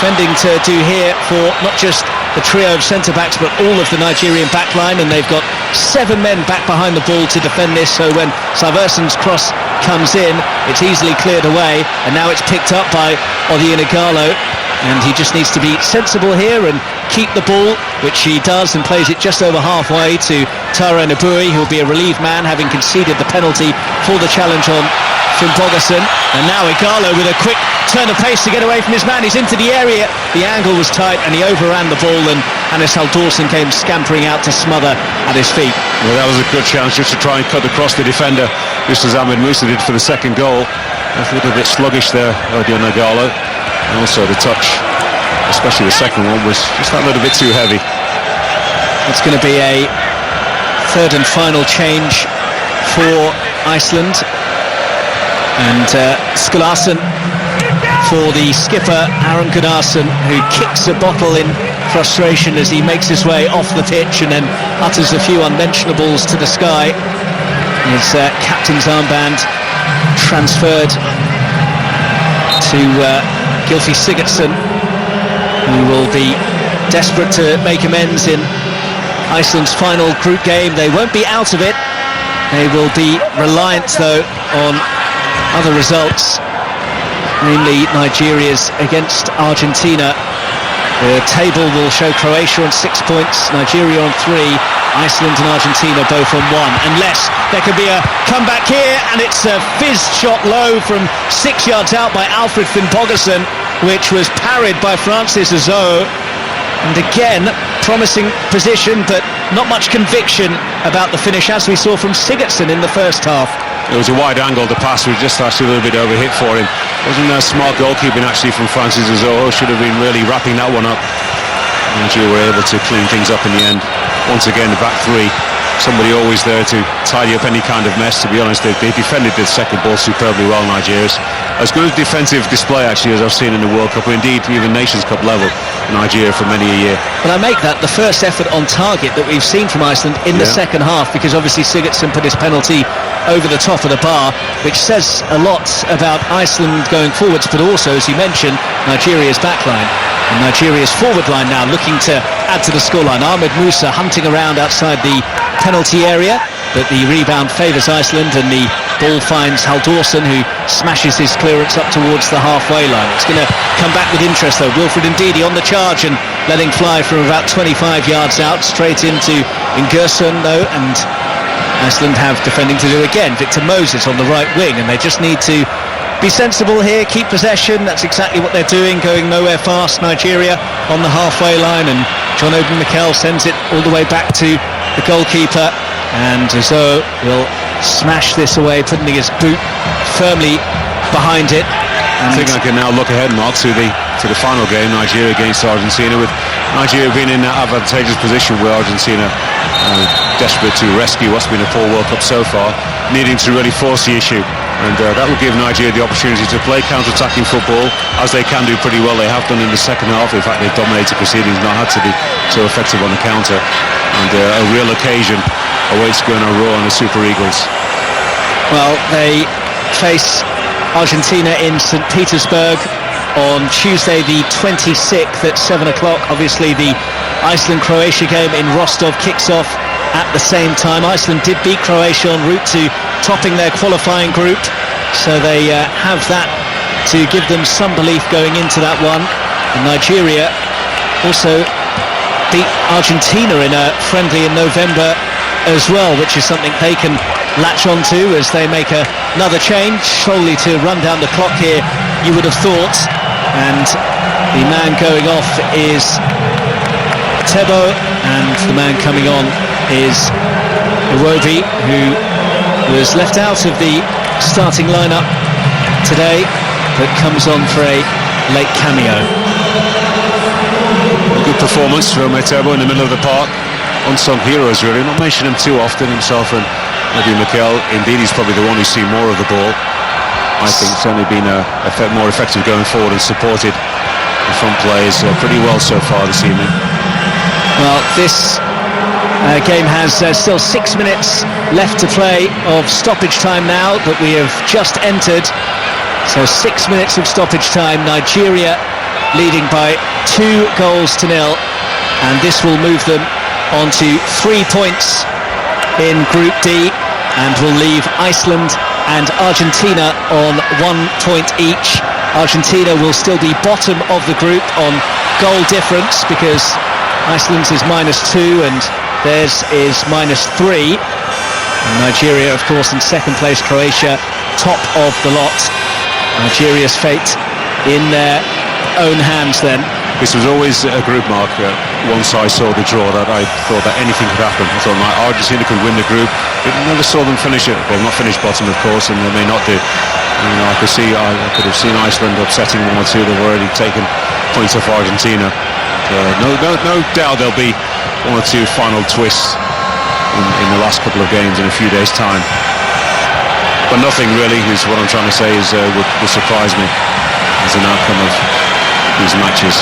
Defending to do here for not just the trio of centre-backs, but all of the Nigerian backline, and they've got 7 men back behind the ball to defend this, so when Sarversson's cross comes in, it's easily cleared away, and now it's picked up by Odion Igalo, and he just needs to be sensible here and keep the ball, which he does, and plays it just over halfway to Tara Nabui, who'll be a relieved man, having conceded the penalty for the challenge on Finn Bogason. And now Igalo with a quick turn of pace to get away from his man. He's into the area, the angle was tight, and he overran the ball, and Hannes Halldórsson came scampering out to smother at his feet. Well, that was a good chance just to try and cut across the defender, just as Ahmed Musa did for the second goal. A little bit sluggish there, Odion Igalo. And also the touch, especially the second one, was just that little bit too heavy. It's going to be a third and final change for Iceland, and Skulason for the skipper Aron Gunnarsson, who kicks a bottle in frustration as he makes his way off the pitch and then utters a few unmentionables to the sky. His captain's armband transferred to Gylfi Sigurdsson, who will be desperate to make amends in Iceland's final group game. They won't be out of it They will be reliant, though, on other results, namely Nigeria's against Argentina. The table will show Croatia on 6 points, Nigeria on 3, Iceland and Argentina both on 1. Unless there could be a comeback here, and it's a fizzed shot low from 6 yards out by Alfred Finnbogason, which was parried by Francis Azou. And again, promising position, but not much conviction about the finish, as we saw from Sigurdsson in the first half. It was a wide angle, the pass was just actually a little bit overhit for him. Wasn't a smart goalkeeping actually from Francis Azou. Should have been really wrapping that one up. Nigeria were able to clean things up in the end. Once again, the back three, somebody always there to tidy up any kind of mess. To be honest, they defended the second ball superbly well, Nigeria's. As good a defensive display actually as I've seen in the World Cup, or indeed even Nations Cup level, Nigeria for many a year. Well, I make that the first effort on target that we've seen from Iceland in the second half, because obviously Sigurdsson put his penalty over the top of the bar, which says a lot about Iceland going forwards, but also, as you mentioned, Nigeria's backline. And Nigeria's forward line now looking to add to the scoreline. Ahmed Musa hunting around outside the penalty area, but the rebound favours Iceland, and the ball finds Halldórsson, who smashes his clearance up towards the halfway line. It's going to come back with interest, though. Wilfred Ndidi on the charge and letting fly from about 25 yards out, straight into Ingerson, though, and Iceland have defending to do again. Victor Moses on the right wing, and they just need to be sensible here, keep possession. That's exactly what they're doing, going nowhere fast. Nigeria on the halfway line, and John Obi Mikel sends it all the way back to the goalkeeper, and Azou will smash this away, putting his boot firmly behind it. I think I can now look ahead, Mark, to the final game, Nigeria against Argentina, with Nigeria being in that advantageous position where Argentina desperate to rescue what's been a poor World Cup so far, needing to really force the issue. And that will give Nigeria the opportunity to play counter-attacking football, as they can do pretty well. They have done in the second half. In fact, they've dominated proceedings, not had to be so effective on the counter. And a real occasion awaits Gunnar Rohr and the Super Eagles. Well, they face Argentina in St. Petersburg on Tuesday the 26th at 7 o'clock. Obviously, the Iceland-Croatia game in Rostov kicks off at the same time. Iceland did beat Croatia en route to topping their qualifying group, so they have that to give them some belief going into that one. And Nigeria also beat Argentina in a friendly in November as well, which is something they can latch onto as they make another change, solely to run down the clock here, you would have thought. And the man going off is Tebo, and the man coming on is Iwobi, who was left out of the starting lineup today, but comes on for a late cameo. A good performance from Tebo in the middle of the park. Unsung heroes, really. Not mention him too often, himself and Obi Mikel. Indeed, he's probably the one who's seen more of the ball. I think certainly been more effective going forward and supported the front players pretty well so far this evening. Well, this game has still 6 minutes left to play of stoppage time now that we have just entered. So 6 minutes of stoppage time. Nigeria leading by 2-0, and this will move them on to 3 points in Group D, and will leave Iceland and Argentina on 1 point each. Argentina will still be bottom of the group on goal difference, because Iceland's is -2 and theirs is -3. And Nigeria, of course, in second place. Croatia top of the lot. Nigeria's fate in their own hands then. This was always a group, Mark. Once I saw the draw, that I thought that anything could happen. I thought Argentina could win the group. But never saw them finish it. Well, not finish bottom, of course, and they may not do. You know, I could have seen Iceland upsetting 1 or 2. They've already taken points off Argentina. No doubt there'll be 1 or 2 final twists in the last couple of games in a few days' time. But nothing really, is what I'm trying to say, is would surprise me as an outcome of these matches.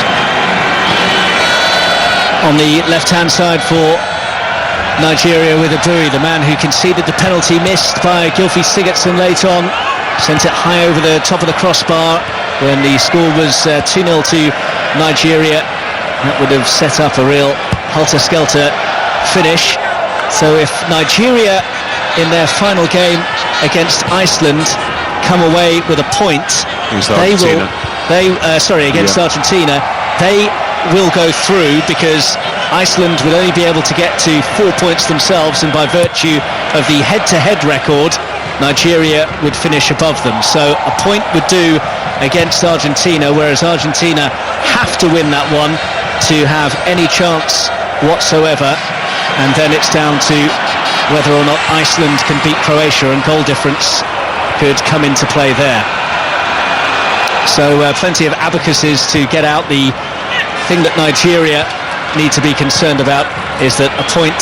On the left-hand side for Nigeria with Abui, the man who conceded the penalty missed by Gylfi Sigurdsson late on, sent it high over the top of the crossbar when the score was 2-0 to Nigeria. That would have set up a real helter-skelter finish. So if Nigeria in their final game against Iceland come away with a point, against Argentina, they will go through, because Iceland will only be able to get to 4 points themselves, and by virtue of the head-to-head record, Nigeria would finish above them. So a point would do against Argentina, whereas Argentina have to win that one to have any chance whatsoever, and then it's down to whether or not Iceland can beat Croatia, and goal difference could come into play there. So plenty of abacuses to get out. The thing that Nigeria need to be concerned about is that a point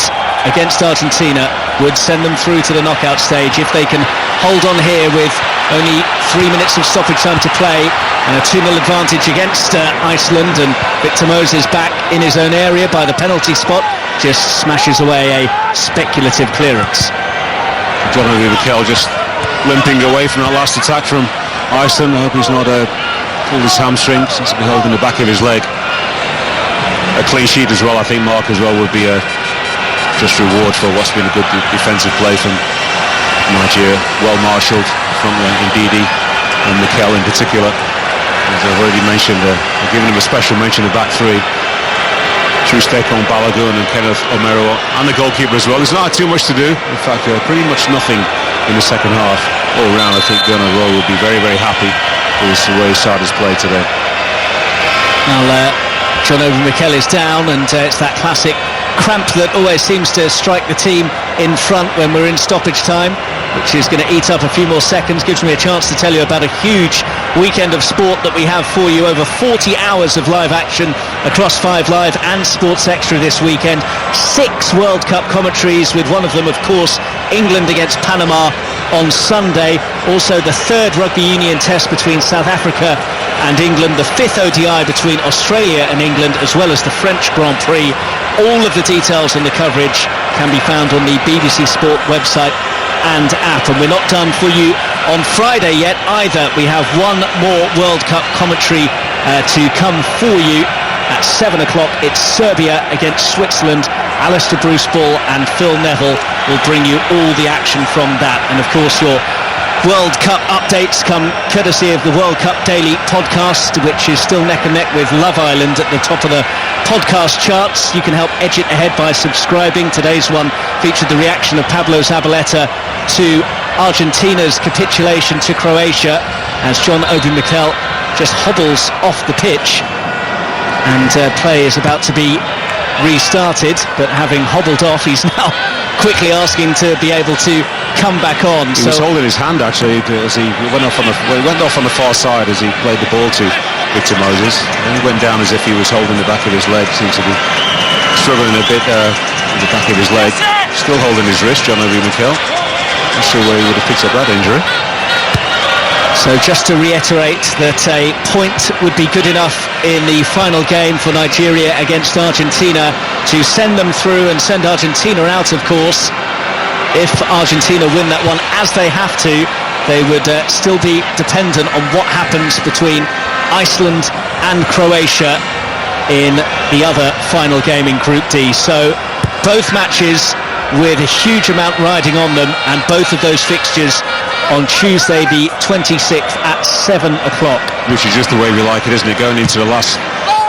against Argentina would send them through to the knockout stage. If they can hold on here with only 3 minutes of stoppage time to play and a 2-0 advantage against Iceland, and Victor Moses back in his own area by the penalty spot, just smashes away a speculative clearance. John Mikel just limping away from that last attack from Iceland. I hope he's not pulled his hamstring, since he'll be holding the back of his leg. A clean sheet as well, I think, Mark, as well, would be a just reward for what's been a good defensive play from Nigeria. Well marshalled from Ndidi and Mikel in particular. As I've already mentioned, I've given him a special mention of back three. Trustekon, Balogun and Kenneth Omero, and the goalkeeper as well. There's not too much to do. In fact, pretty much nothing in the second half. All round, I think Gunnar Rowe will be very, very happy with the way his side has played today. Well, John Obi Mikel is down, and it's that classic cramp that always seems to strike the team in front when we're in stoppage time, which is going to eat up a few more seconds. Gives me a chance to tell you about a huge weekend of sport that we have for you. Over 40 hours of live action across 5 Live and Sports Extra this weekend. 6 World Cup commentaries, with one of them, of course, England against Panama on Sunday. Also the 3rd Rugby Union Test between South Africa and England, the 5th ODI between Australia and England, as well as the French Grand Prix. All of the details and the coverage can be found on the BBC Sport website and app. And we're not done for you on Friday yet either. We have one more World Cup commentary to come for you at 7 o'clock. It's Serbia against Switzerland. Alistair Bruce-Ball and Phil Neville will bring you all the action from that. And of course, your World Cup updates come courtesy of the World Cup Daily podcast, which is still neck and neck with Love Island at the top of the podcast charts. You can help edge it ahead by subscribing. Today's one featured the reaction of Pablo Zabaleta to Argentina's capitulation to Croatia, as John Obi Mikel just hobbles off the pitch, and play is about to be restarted. But having hobbled off, he's now quickly asking to be able to come back on. He was holding his hand actually as he went off on the far side as he played the ball to Victor Moses, and he went down as if he was holding the back of his leg. Seems to be struggling a bit with the back of his leg. Still holding his wrist, John Obi Mikel. Not sure where he would have picked up that injury. So just to reiterate that a point would be good enough in the final game for Nigeria against Argentina to send them through and send Argentina out, of course. If Argentina win that one, as they have to, they would still be dependent on what happens between Iceland and Croatia in the other final game in Group D. So both matches with a huge amount riding on them, and both of those fixtures on Tuesday the 26th at 7 o'clock. Which is just the way we like it, isn't it? Going into the last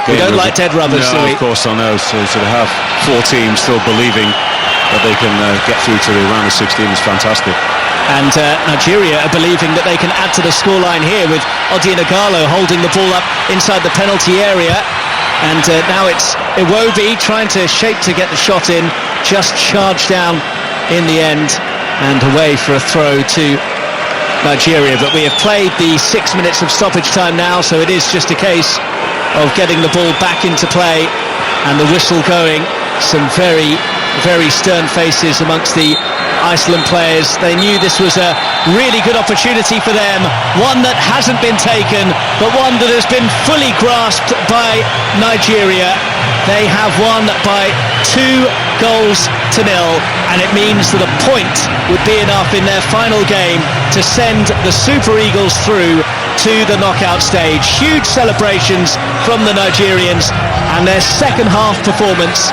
game. We don't like dead rubbers, do we? Of course, I know. So to have 4 teams still believing that they can get through to the round of 16 is fantastic. And Nigeria are believing that they can add to the scoreline here, with Odion Ighalo holding the ball up inside the penalty area. And now it's Iwobi trying to shape to get the shot in, just charged down in the end and away for a throw to Nigeria. But we have played the 6 minutes of stoppage time now, so it is just a case of getting the ball back into play and the whistle going. Some very, very stern faces amongst the Iceland players. They knew this was a really good opportunity for them, one that hasn't been taken, but one that has been fully grasped by Nigeria. They have won by 2 goals to 0, and it means that a point would be enough in their final game to send the Super Eagles through to the knockout stage. Huge celebrations from the Nigerians, and their second half performance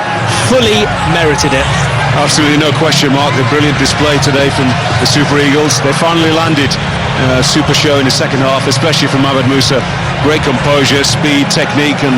fully merited it. Absolutely no question mark. A brilliant display today from the Super Eagles. They finally landed. Super show in the second half, especially from Ahmed Musa. Great composure, speed, technique, and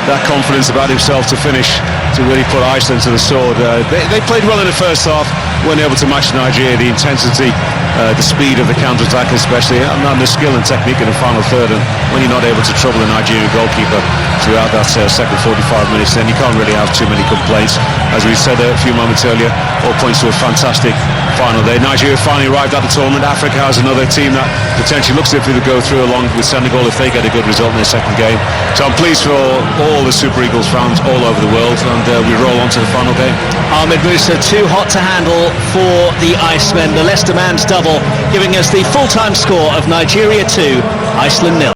that confidence about himself to finish, to really put Iceland to the sword. They played well in the first half, weren't able to match Nigeria. The intensity, the speed of the counter-attack especially, and the skill and technique in the final third. And when you're not able to trouble the Nigerian goalkeeper throughout that second 45 minutes, then you can't really have too many complaints. As we said a few moments earlier, all points to a fantastic final day. Nigeria finally arrived at the tournament. Africa has another team that potentially looks as if they would go through along with Senegal if they get a good result in their second game. So I'm pleased for all the Super Eagles fans all over the world, and we roll on to the final game. Ahmed Musa too hot to handle for the Icemen. The Leicester man's double, giving us the full-time score of Nigeria 2, Iceland 0.